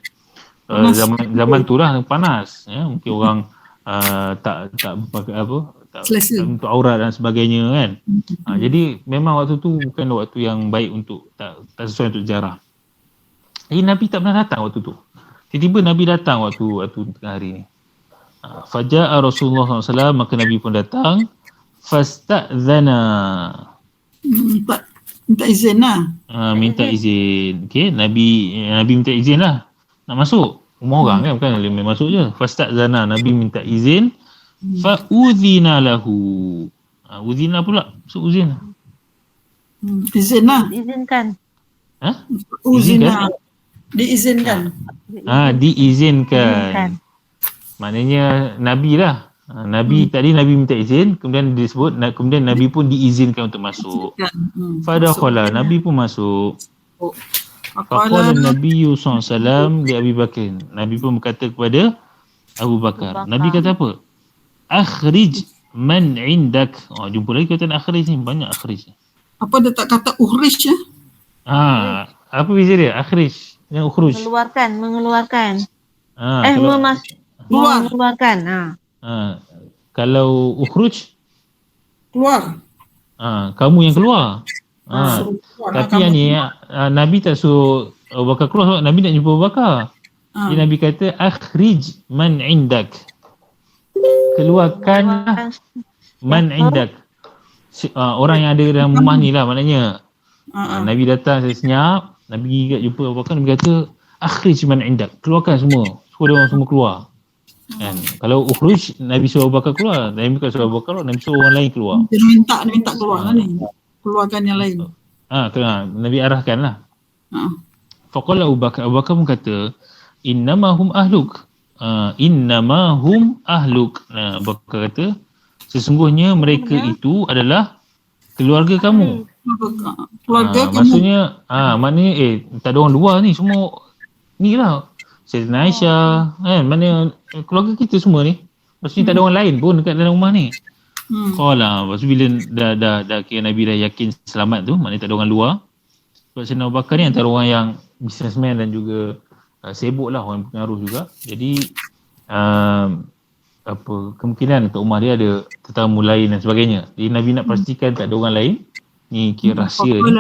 zaman tu lah panas, ya. Mungkin orang tak pakai tak untuk aurat dan sebagainya kan. Jadi memang waktu tu bukan waktu yang baik untuk tak sesuai untuk jarah. Jadi Nabi tak pernah datang waktu tu. Tiba-tiba Nabi datang waktu tengah hari ni. Faja'a Rasulullah SAW, maka Nabi pun datang. Fasta'zana. Minta izin lah. Minta izin. Okey, Nabi minta izin lah. Nak masuk. Rumah orang kan, bukan boleh masuk je. Fasta'zana, Nabi minta izin. Fa'udhina lahu. Udhina pula. So uzin. Izin lah. Diizinkan. Uzina. Diizinkan. Diizinkan. Maknanya Nabi lah. Nabi tadi Nabi minta izin, kemudian disebut, kemudian Nabi pun diizinkan untuk masuk. Fadakhala, Nabi pun masuk. Faqala Nabi SAW li Abi Bakar. Nabi pun berkata kepada Abu Bakar. Nabi kata apa? Akhrij man indak. Jumpa lagi kata akhrij ni, banyak akhrij. Apa dia tak kata ukhrij ya? Apa beza dia? Akhrij dengan ukhruj. Mengeluarkan. Keluar. Mengeluarkan. Kalau ukhruj, keluar. Kamu yang keluar. Tapi yang ni Nabi tak suruh Abu Bakar keluar sebab Nabi nak jumpa Abu Bakar. Jadi Nabi kata akhrij man indak. Keluarkan man indak. Orang yang ada dalam rumah ni lah maknanya. Nabi datang senyap, Nabi pergi kat jumpa Abu Bakar, Nabi kata akhrij man indak. Keluarkan semua. Suruh orang semua keluar. Kan? Kalau ukhruj, Nabi suruh Abu Bakar keluar. Nabi bukan suruh Abu Bakar keluar, Nabi suruh orang lain keluar. Dia minta keluar lah ni. Keluarkan yang lain. Nabi arahkan lah. Faqala Abu Bakar pun kata innamahum ahluk. Innamahum ahluk. Abu Bakar kata sesungguhnya mereka itu adalah keluarga kamu. Keluarga kamu. Maknanya tak ada orang luar ni, semua ni lah. Sayyidina Aisyah, kan? Mana keluarga kita semua ni. Maksudnya tak ada orang lain pun dekat dalam rumah ni. Lepas tu bila dah kira Nabi dah yakin selamat tu, maknanya tak ada orang luar. Sebab Sayyidina Abu Bakar ni antara orang yang businessman dan juga sibuk lah, orang pengaruh juga. Jadi kemungkinan kat rumah dia ada tetamu lain dan sebagainya. Jadi Nabi nak pastikan tak ada orang lain. Ni kira rahsia ni.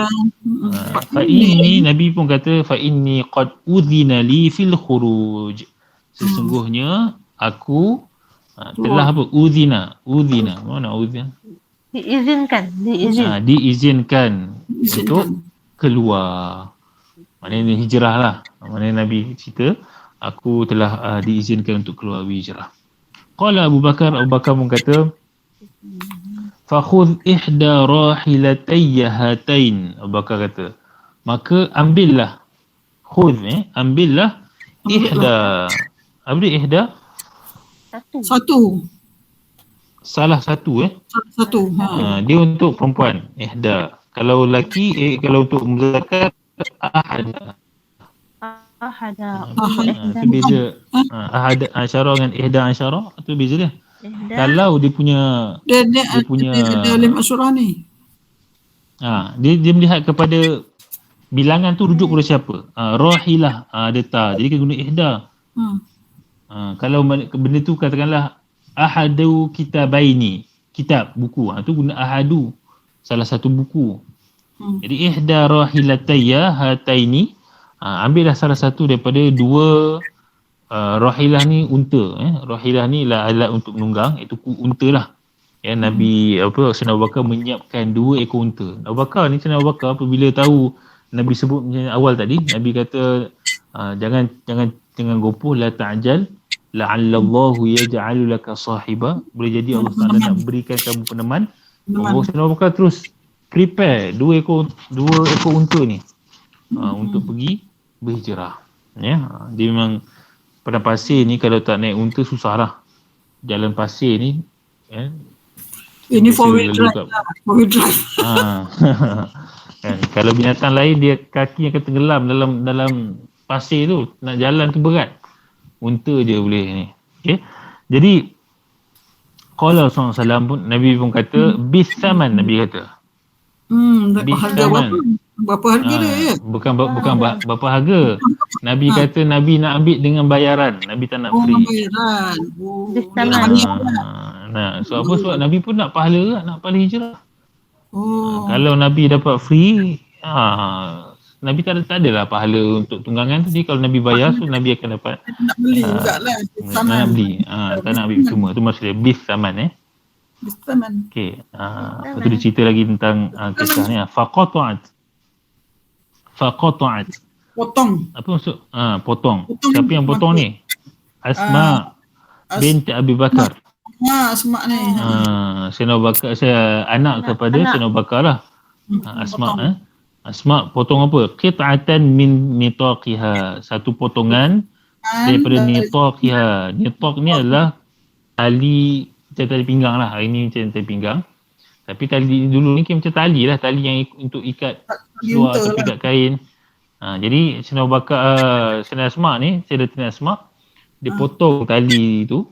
Fa'inni, Nabi pun kata fa'inni qad udhina li fil khuruj. Sesungguhnya aku telah apa? Udhina. Mana udhina? Diizinkan untuk keluar. Maknanya hijrah lah. Maknanya Nabi cerita aku telah diizinkan untuk keluar hijrah. Qala Abu Bakar pun kata fakhudh ihda rahilatayya hatain. Abu Bakar kata maka ambillah ihda. Apa dia ihda? Satu. Salah satu Satu. Dia untuk perempuan ihda. Kalau lelaki kalau untuk muzakkar ahada. Itu beza. Ahada asyara dengan ihda asyara, itu beza dia. Kalau dia punya Alim Asyura ni. Dia melihat kepada bilangan tu rujuk kepada siapa? Rahilah ada ta. Jadi kena guna ihda. Kalau benda tu katakanlah ahadu kitabaini, kitab buku, tu guna ahadu, salah satu buku. Jadi ihda rahilatayya hataini, ambillah salah satu daripada dua. Rahilah ni unta. Rahilah ni lah alat untuk menunggang, itu unta lah. Nabi Sayyidina Abu Bakar menyiapkan 2 ekor unta. Abu Bakar ni, Sayyidina Abu Bakar apabila tahu Nabi sebut macam awal tadi, Nabi kata jangan gopoh, la ta'jal la'allallahu yaj'alu laka sahiba. Boleh jadi Allah Taala nak berikan kamu peneman. Sayyidina Abu Bakar terus prepare 2 ekor unta ni untuk pergi berhijrah. Dia memang padang pasir ni kalau tak naik unta susah lah. Jalan pasir ni ini four wheel drive. Kan, kalau binatang lain dia kaki akan tenggelam dalam pasir tu, nak jalan tu berat. Unta je boleh ni. Okay? Jadi qala sallallahu alaihi wasallam pun, Nabi pun kata bisaman, Nabi kata Bis harga saman. berapa harga dia ya? Bukan berapa harga. Nabi kata Nabi nak ambil dengan bayaran. Nabi tak nak free. Bayaran. Bis dia saman. nak So apa sebab Nabi pun nak pahala, nak pahala hijrah. Oh. Kalau Nabi dapat free, Nabi tak adalah pahala untuk tunggangan tu. Jadi kalau Nabi bayar, so Nabi akan dapat Nak beli jugalah. nak beli. Tak nak ambil cuma. Tu maksudnya bis saman Bis saman. Okey. Lepas tu dia cerita lagi tentang kisah ni. Faqata'at. Potong. Apa maksud? Potong. Potong Siapa yang potong ni? Asma binti Abi Bakar. Asma ni. Sayyidina Abu Bakar, anak kepada Sayyidina Abu Bakar lah. Asma Asma potong apa? Qit'atan min nitaqiha. Satu potongan daripada nitaqiha. Nitaq ni adalah tali, macam tali pinggang lah. Hari ni macam tali pinggang. Tapi tali dulu ni macam tali lah. Tali yang untuk ikat seluar atau ikat kain. Jadi Sayyidina Abu Bakar, Sayyidina Asma ni, Sayyidatina Asma, dia potong tali tu.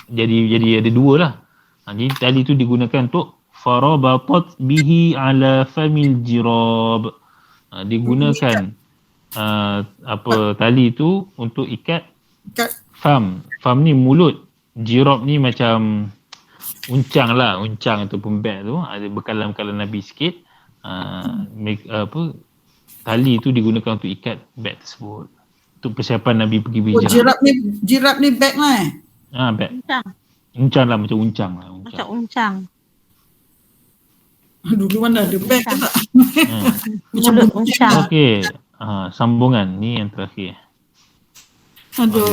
Jadi ada dua lah. Jadi tali tu digunakan untuk farabatat bihi ala famil jirab. Digunakan tali tu untuk ikat fam. Fam ni mulut. Jirab ni macam uncang lah, uncang ataupun beg tu. Ada bekalan-bekalan Nabi sikit. Tali tu digunakan untuk ikat beg tersebut. Untuk persiapan Nabi pergi berhijrah. Jirab ni beg lah beg. Uncang lah, macam uncang lah. Macam uncang. Dulu mana ada beg ke tak? Mulut uncang. Okey. Sambungan ni yang terakhir. Aduh,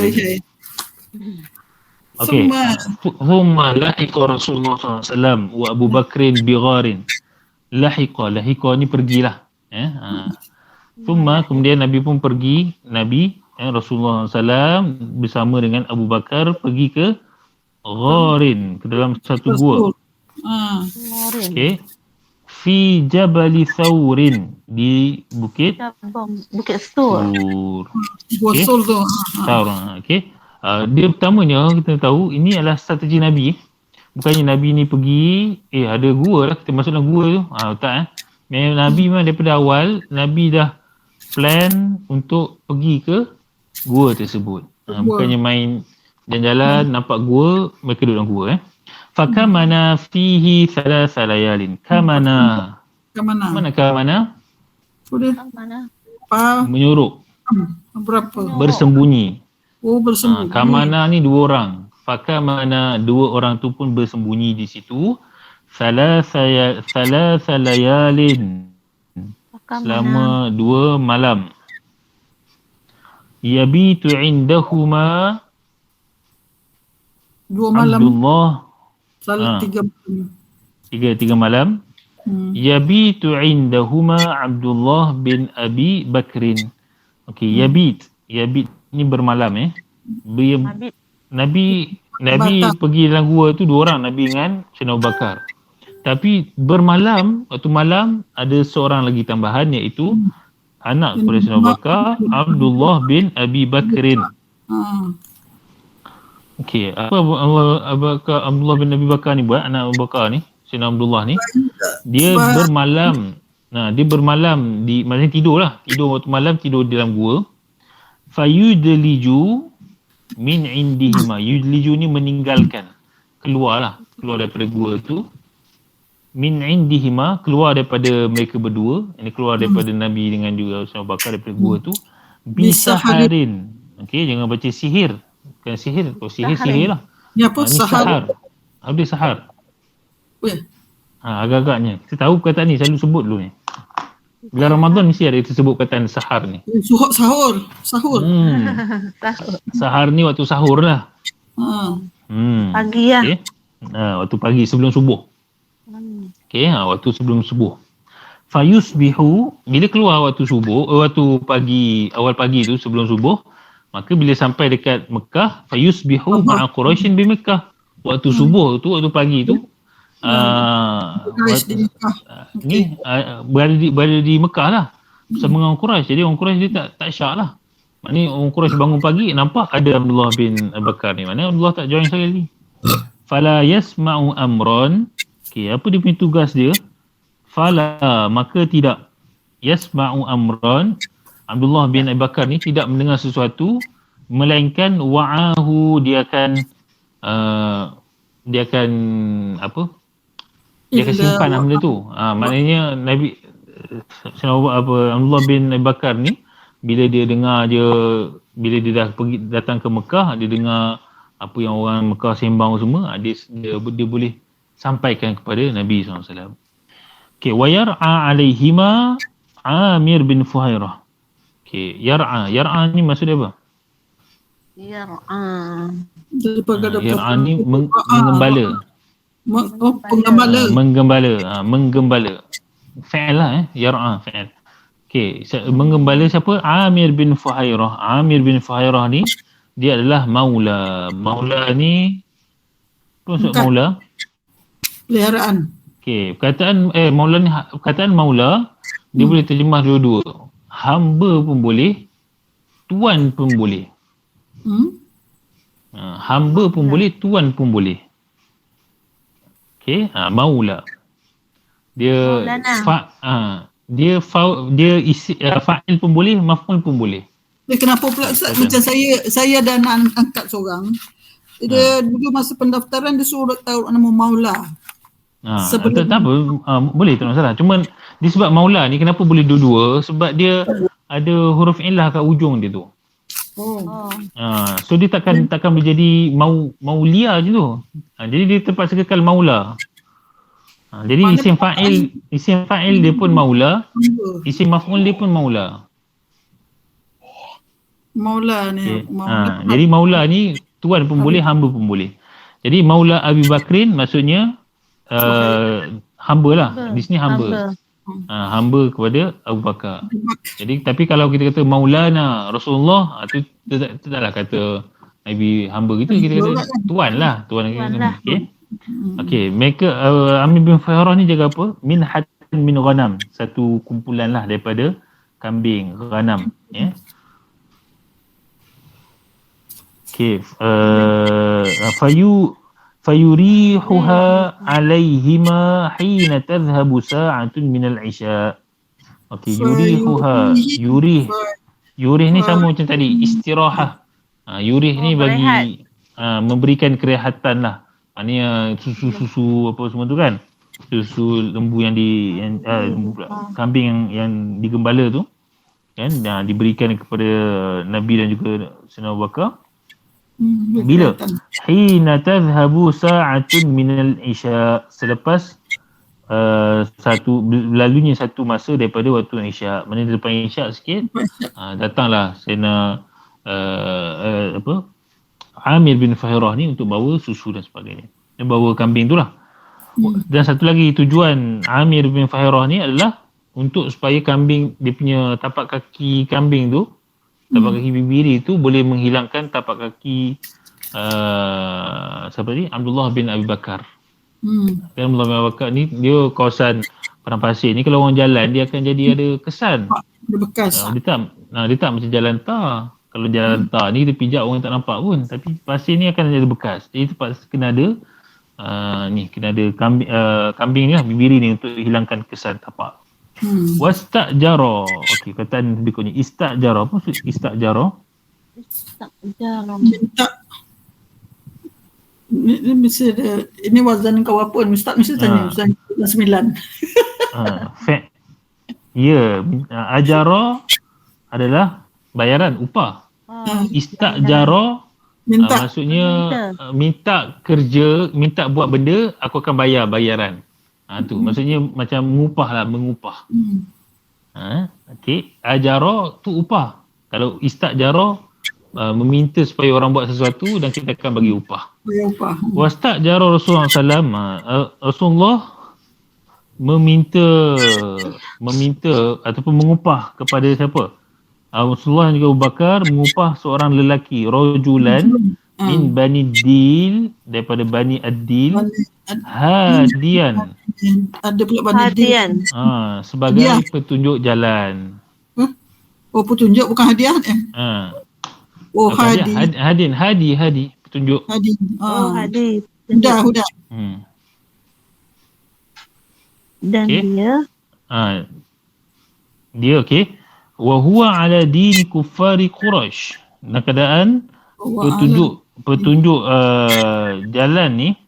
Okey. Thumma lahiqa Rasulullah SAW wa Abu Bakrin bi gharin. Lahiqa ni pergilah. Thumma, kemudian Nabi pun pergi. Rasulullah SAW bersama dengan Abu Bakar pergi ke gharin, ke dalam satu gua. Okey. Fi Jabali Thawrin, di Bukit Sur. Bukit Sur tu. Okey. Dia pertamanya kita tahu ini adalah strategi Nabi. Bukannya Nabi ni pergi, ada gua lah, kita masuk dalam gua tu. Tak memang Nabi memang daripada awal, Nabi dah plan untuk pergi ke gua tersebut. Bukannya main jalan-jalan, nampak gua, mereka duduk dalam gua. Fakamana fihi thalatha layalin. Kamana. Menyuruh. Berapa? Bersembunyi. Bersembunyi. Kamana ni dua orang. Fakamana, dua orang tu pun bersembunyi di situ. Thalatha layalin. Selama 2 malam. Yabitu indahuma 2 malam. Abdullah. Salah 3 malam. 3 malam. Yabitu indahuma Abdullah bin Abi Bakrin. Okey, yabit ni bermalam. Nabi pergi dalam gua tu 2 orang, Nabi dengan Sayyidina Abu Bakar. Tapi bermalam, waktu malam ada seorang lagi tambahan, iaitu anak kepada Sayyidina Abu Bakar, Abdullah bin Abi Bakrin. Okey, apa Abdullah bin Abi Bakar ni buat, anak Abu Bakar ni, Sayyidina Abdullah ni? Dia bermalam. Dia bermalam, maksudnya tidur waktu malam, tidur di dalam gua. Fayudliju min indihima. Yudliju ni meninggalkan, keluar daripada gua tu. Min indihima, keluar daripada mereka berdua. Ini keluar daripada Nabi dengan juga Sayyidina Abu Bakar daripada gua tu. Bisaharin. Okey, jangan baca sihir. Bukan sihir. Kalau sihir lah. Ni apa? Sahar. Apa dia sahar? Agak-agaknya. Kita tahu perkataan ni, selalu sebut dulu ni. Bila Ramadan mesti ada tersebut perkataan sahar ni. Sahur. Sahar ni waktu sahur lah. Pagi lah. Okay. Waktu pagi sebelum subuh. Okey, waktu sebelum subuh. Fayusbihu, bila keluar waktu subuh, waktu pagi, awal pagi tu sebelum subuh, maka bila sampai dekat Mekah, fayusbihu ma'a Quraisyin bi Mekah. Waktu subuh tu, waktu pagi tu, berada di Mekah lah bersama dengan orang Quraisy. Jadi orang Quraisy dia tak syak lah. Maknanya orang Quraisy bangun pagi nampak ada Abdullah bin Abu Bakar ni. Maknanya Abdullah tak join sekali. Fala yasma'u amran. Okey, apa dia punya tugas dia? fala, maka tidak, yasma'u amran, Abdullah bin Abi Bakar ni tidak mendengar sesuatu, melainkan wa'ahu, dia akan apa? Dia akan simpan benda tu. Maknanya Nabi Abdullah bin Abi Bakar ni bila dia dah datang ke Mekah, dia dengar apa yang orang Mekah sembang semua, dia boleh sampaikan kepada Nabi SAW. Okey, wa yar'a alaihima Amir bin Fuhairah. Okey, yar'a ni maksud dia apa? Yar'a ni menggembala. Menggembala. Fa'il lah, yar'a fa'il. Okey, menggembala siapa? Amir bin Fuhairah. Amir bin Fuhairah ni dia adalah maula. Maula ni apa maksud maula? Peliharaan. Okey, perkataan maula dia boleh terjemah dua-dua. Hamba pun boleh, tuan pun boleh. Hamba pun boleh, tuan pun boleh. Okey, maula. Dia dia fa'il pun boleh, maf'ul pun boleh. Kenapa pula Ustaz? Macam saya ada anak angkat seorang. Dia dulu masa pendaftaran dia suruh taruh nama maula. Tak apa, boleh tak masalah. Cuma disebab maula ni kenapa boleh dua-dua? Sebab dia ada huruf illah kat ujung dia tu. So dia takkan boleh jadi maulia je tu. Jadi dia terpaksa kekal maula. Jadi isim fa'il dia pun maula, isim maf'ul dia pun maula. Maula ni. Jadi maula ni tuan pun boleh, hamba pun boleh. Jadi maula Abi Bakrin maksudnya hamba lah. Di sini hamba. Hamba kepada Abu Bakar. Jadi tapi kalau kita kata maulana Rasulullah, tu taklah kata Nabi hamba kita kata tuan lah, tuan kita. Okey, mereka Amir bin Fuhairah ni jaga apa? Min hatin min ghanam, satu kumpulan lah daripada kambing, ghanam, ya. Okey, fayurihuha alaihima hina tadhhabu sa'atun min al-isya. Okey, yurihuha, yurih ni sama macam tadi, istirahah. Yurih ni bagi memberikan kerehatan lah. Maknanya susu apa semua tu kan, susu lembu kambing yang digembala tu kan, diberikan kepada Nabi dan juga Sayyidina Abu Bakar. Bila? Hina tadhhabu sa'atun minal isya, selepas lalunya satu masa daripada waktu isya. Maknanya lepas isya sikit, datanglah Sayyidina Amir bin Fuhairah ni untuk bawa susu dan sebagainya. Dia bawa kambing tu lah. Dan satu lagi tujuan Amir bin Fuhairah ni adalah untuk supaya kambing, dia punya tapak kaki kambing tu, tapak kaki bibiri tu boleh menghilangkan tapak kaki siapa ni? Abdullah bin Abi Bakar. Dan Abdullah bin Abi Bakar ni dia kawasan padang pasir ni, kalau orang jalan dia akan jadi ada kesan. Ada bekas. Dia tak macam jalan tar. Kalau jalan tar ni kita pijak orang tak nampak pun, tapi pasir ni akan ada bekas. Jadi terpaksa kena ada kambing ni lah, bibiri ni untuk hilangkan kesan tapak. Wastajara. Okey, kataan berikutnya istajara. Apa maksud istajara? Ini mesti ada, ini wazan kau apa ni? Ustaz mesti tanya wazan 9. Ya, ajara adalah bayaran, upah. Istajara maksudnya minta kerja, minta buat benda, aku akan bayar bayaran. Tu maksudnya macam mengupah. Okey, ajara tu upah. Kalau istajara meminta supaya orang buat sesuatu dan kita akan bagi upah. Wastajara Rasulullah SAW, Rasulullah meminta ataupun mengupah kepada siapa? Rasulullah dan juga Abu Bakar mengupah seorang lelaki, rajulan min Bani Dil, daripada Bani Ad-Dil, hadian. Ada pula Bani Dil. Sebagai petunjuk jalan. Oh, petunjuk bukan hadiah hadi petunjuk. Hadi. Huda. Dan Okey. dia Dia okey. Wa huwa ala dini kuffari Quraisy. Dalam keadaan petunjuk jalan ni,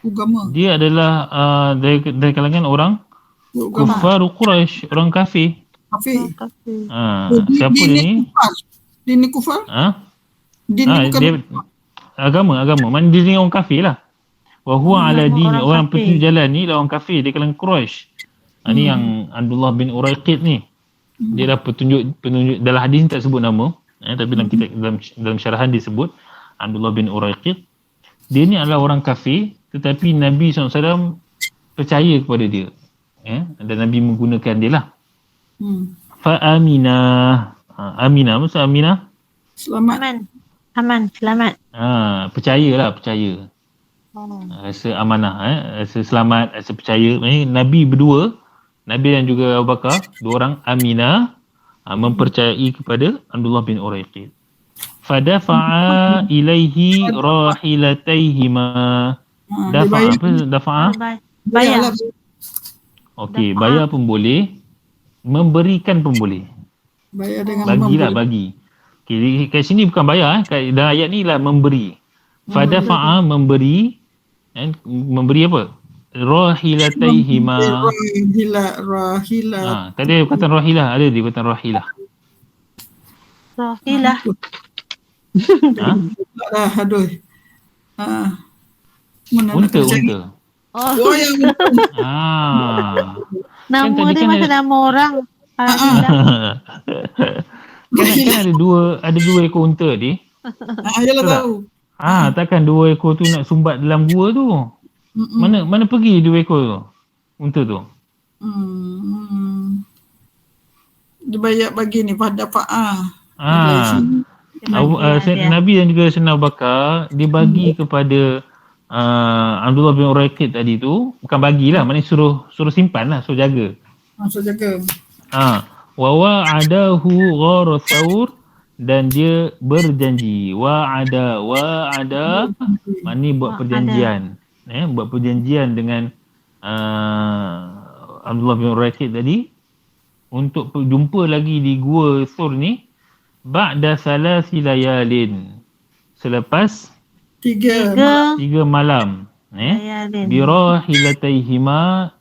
agama. dia adalah dari kalangan orang kuffar Quraisy, orang kafir. Kafir. Siapa dia ni? Dini kufar? Dini bukan dia agama. Mana dia ni orang kafir lah. Wa huwa ala dini, orang petunjuk jalan ni lah orang kafir, dia kalangan Quraisy. Ni yang Abdullah bin Uraiqid ni. Dia dah petunjuk dalam hadis ni tak sebut nama, tapi dalam kitab dalam syarahan disebut Abdullah bin Uraiqid. Dia ni adalah orang kafir, tetapi Nabi SAW percaya kepada dia. Dan Nabi menggunakan dia lah. Fa aminah. Aminah, maksud aminah? Selamat. Aman, selamat. Percaya. Rasa amanah, rasa selamat, rasa percaya. Nabi berdua, Nabi dan juga Abu Bakar, dua orang aminah, mempercayai kepada Abdullah bin Uraiqid. Fadafa'a ilaihi rahilataihima. Dafa'a? Bayar. Okey, bayar pun boleh, memberikan pun boleh. Bayar dengan Bagi. Okay, kat sini bukan bayar, kat dalam ayat ni lah memberi. Fadafa'a memberi, memberi apa? Rahilataihima. Rahilah. Tadi ada perkataan rahilah, ada di perkataan rahilah. Rahilah. Aduh. Mana Unta. Oh, yang nama dia macam nama orang. Kan ada dua ekor unta ni. Ayalah tahu. Takkan dua ekor tu nak sumbat dalam gua tu. Mana pergi dua ekor tu? Unta tu. Dia banyak bagi ni pada fa'ah. Nabi dan juga Sayyidina Abu Bakar dia bagi kepada Abdullah bin Uraiqid tadi tu, bukan bagilah, maknanya suruh simpan lah, suruh jaga. Suruh jaga. Wa wa'adahu ghara Thawr, dan dia berjanji. Wa'ada maknanya buat perjanjian. Buat perjanjian dengan Abdullah bin Uraiqid tadi untuk jumpa lagi di Gua Thawr ni ba'da salasi layalin, selepas tiga malam. Birahilataihima,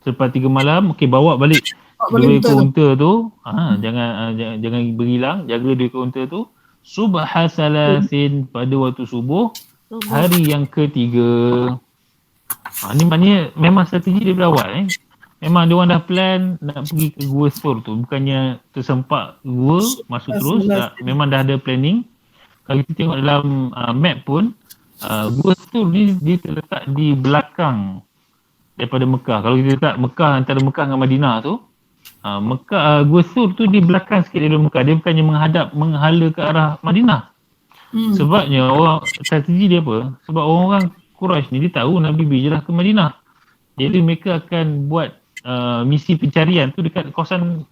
selepas 3 malam. Okey, bawa balik dua ekor unta tu. Jangan berhilang, jaga dua ekor unta tu. Subha salasin, pada waktu subuh hari yang ketiga. Ni maknanya memang strategi dia berawal. Memang dia orang dah plan nak pergi ke Gua Thawr tu, bukannya tersempak gua masuk terus. Memang dah ada planning. Kalau kita tengok dalam map pun, Gua Thawr ni dia terletak di belakang daripada Mekah. Kalau kita letak Mekah, antara Mekah dengan Madinah tu, Gua Thawr tu di belakang sikit daripada Mekah. Dia bukannya menghala ke arah Madinah. Sebabnya strategi dia apa? Sebab orang-orang Quraisy ni dia tahu Nabi berhijrah ke Madinah. Jadi mereka akan buat misi pencarian tu dekat kawasan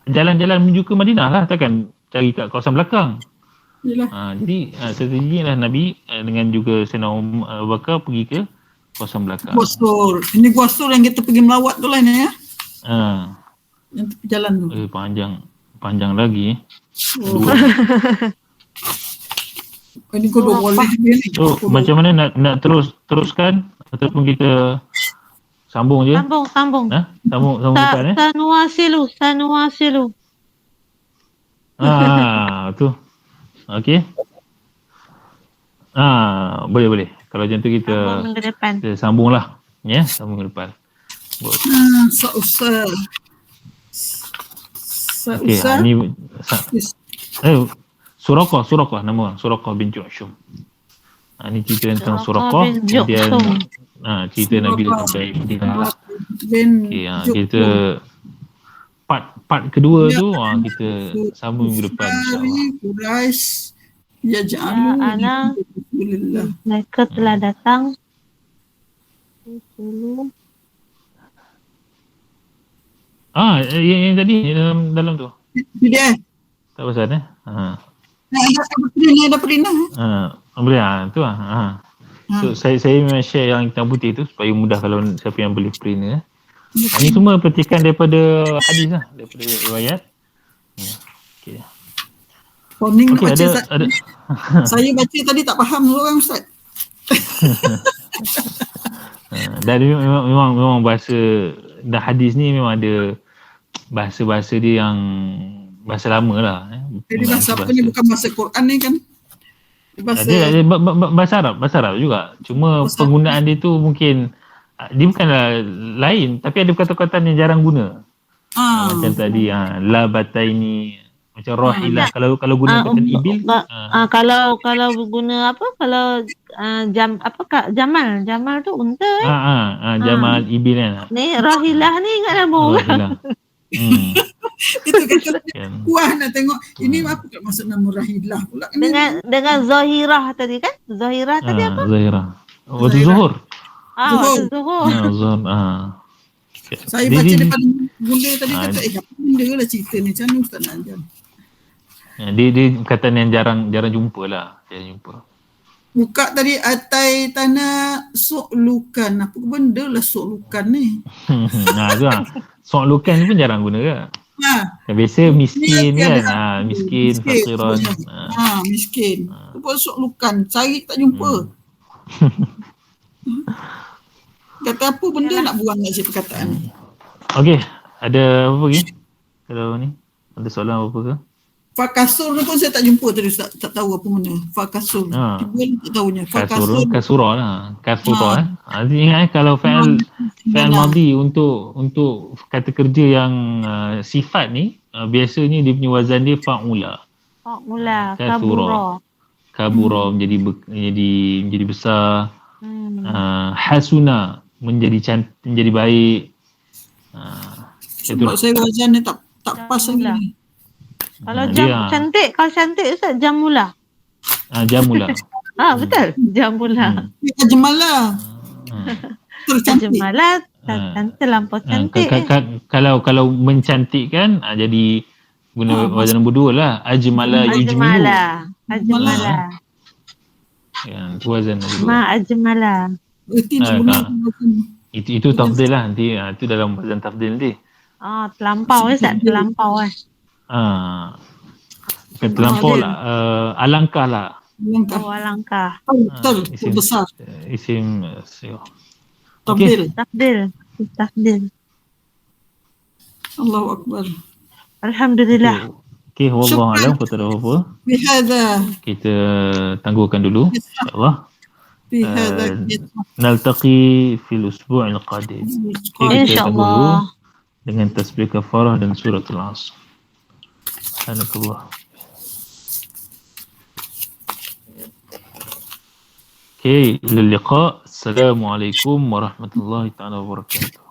jalan-jalan menuju ke Madinah lah. Takkan cari kat kawasan belakang. Jadi strategi lah Nabi dengan juga Sayyidina Abu Bakar pergi ke kawasan belakang. Gua Thawr. Ini Gua Thawr yang kita pergi melawat tu lah ni ya. Yang tepi jalan tu. Panjang lagi. Ini kau dua boleh ni. So macam mana nak teruskan ataupun kita sambung je? Sambung. Sambung depan Sanuwasilu. Tu. Okey. Boleh. Kalau macam tu kita sambunglah. Sambung ke depan. Ni Suraqah nama orang. Suraqah bin Ju'shum. Ni cerita tentang Suraqah. Kemudian cerita Nabi sampai Madinah lah. Kita part kedua tu kita sambung minggu depan insya-Allah. Ya ja'alu mereka telah datang yang tadi dalam tu dia tak pasal ada perinah boleh tu So saya memang share yang hitam putih tu supaya mudah kalau siapa yang boleh print Ini semua petikan daripada hadis lah, daripada riwayat. Okey. Morning nak Okey, baca Ustaz. ada Saya baca tadi tak faham orang Ustaz. dan memang bahasa dah hadis ni memang ada bahasa-bahasa dia yang bahasa lama lah. Jadi bahasa apa ni, bukan bahasa Quran ni kan? Bahasa Dia bahasa Arab juga. Cuma bahasa penggunaan dia tu mungkin dia bukanlah lain, tapi ada perkataan yang jarang guna. Macam tadi la bataini, macam rahilah. Kalau guna kata ibil, kalau guna apa, kalau jamal tu unta jamal ibil kan. ni rahilah ni ingat nama orang. Rahilah. itu kata puas nak tengok ini apa kat maksud nama Rahilah pula ni. Dengan Zahirah tadi kan? Zahirah tadi apa? Zahirah. Waktu zuhur. Waktu zuhur. Zuhur. Saya baca daripada bunda tadi kata apa benda lah cerita ni, macam mana Ustaz nak ajar? Dia perkataan yang jarang jumpa lah. Jarang jumpa. Buka tadi atai tanah soklukan. Apa benda lah soklukan ni? Tu lah. Soklukan ni pun jarang guna ke? Biasa miskin kan. Miskin, fakiran. Miskin. Tu pun soklukan. Cari tak jumpa. Kata apa benda nak buang kat situ perkataan. Okey. Ada apa lagi? Kalau ni. Ada soalan apa ke? Fakasur ni pun saya tak jumpa tadi Ustaz. Tak tahu apa mana. Fakasur. Tiba tak tahunya. Kasurah lah. Kasurah ingat kalau fa'al madhi untuk kata kerja yang sifat ni, biasanya dia punya wazan dia fa'ula. Kabura menjadi besar. Hasuna menjadi baik. Sebab saya wazan ni tak pas lagi. Kalau cantik Ustaz, jamula. Jamula. Betul. Jamula. Jemalah. Jemalah terlampau cantik. Kalau mencantikkan jadi guna wazan nombor 2 lah. Ajmala yujmilu. Ajmala. Tu wazan nombor 2. Ajmala. Itu tafdil lah nanti. Itu dalam wazan tafdil nanti. Terlampau Ustaz, terlampau terlampau lah. Alangkah lah. Alangkah. Betul, besar. Isim Tafdil. Allahu Akbar. Alhamdulillah. Okey, wallahu a'lam. Kita ada apa? Kita tangguhkan dulu insya-Allah. Naltaqi fil usbu' al-qadim. Insya-Allah. Dengan tasbih kafarah dan suratul Asr. Subhanallah. Okay, ila liqa. Assalamualaikum warahmatullahi taala wabarakatuh.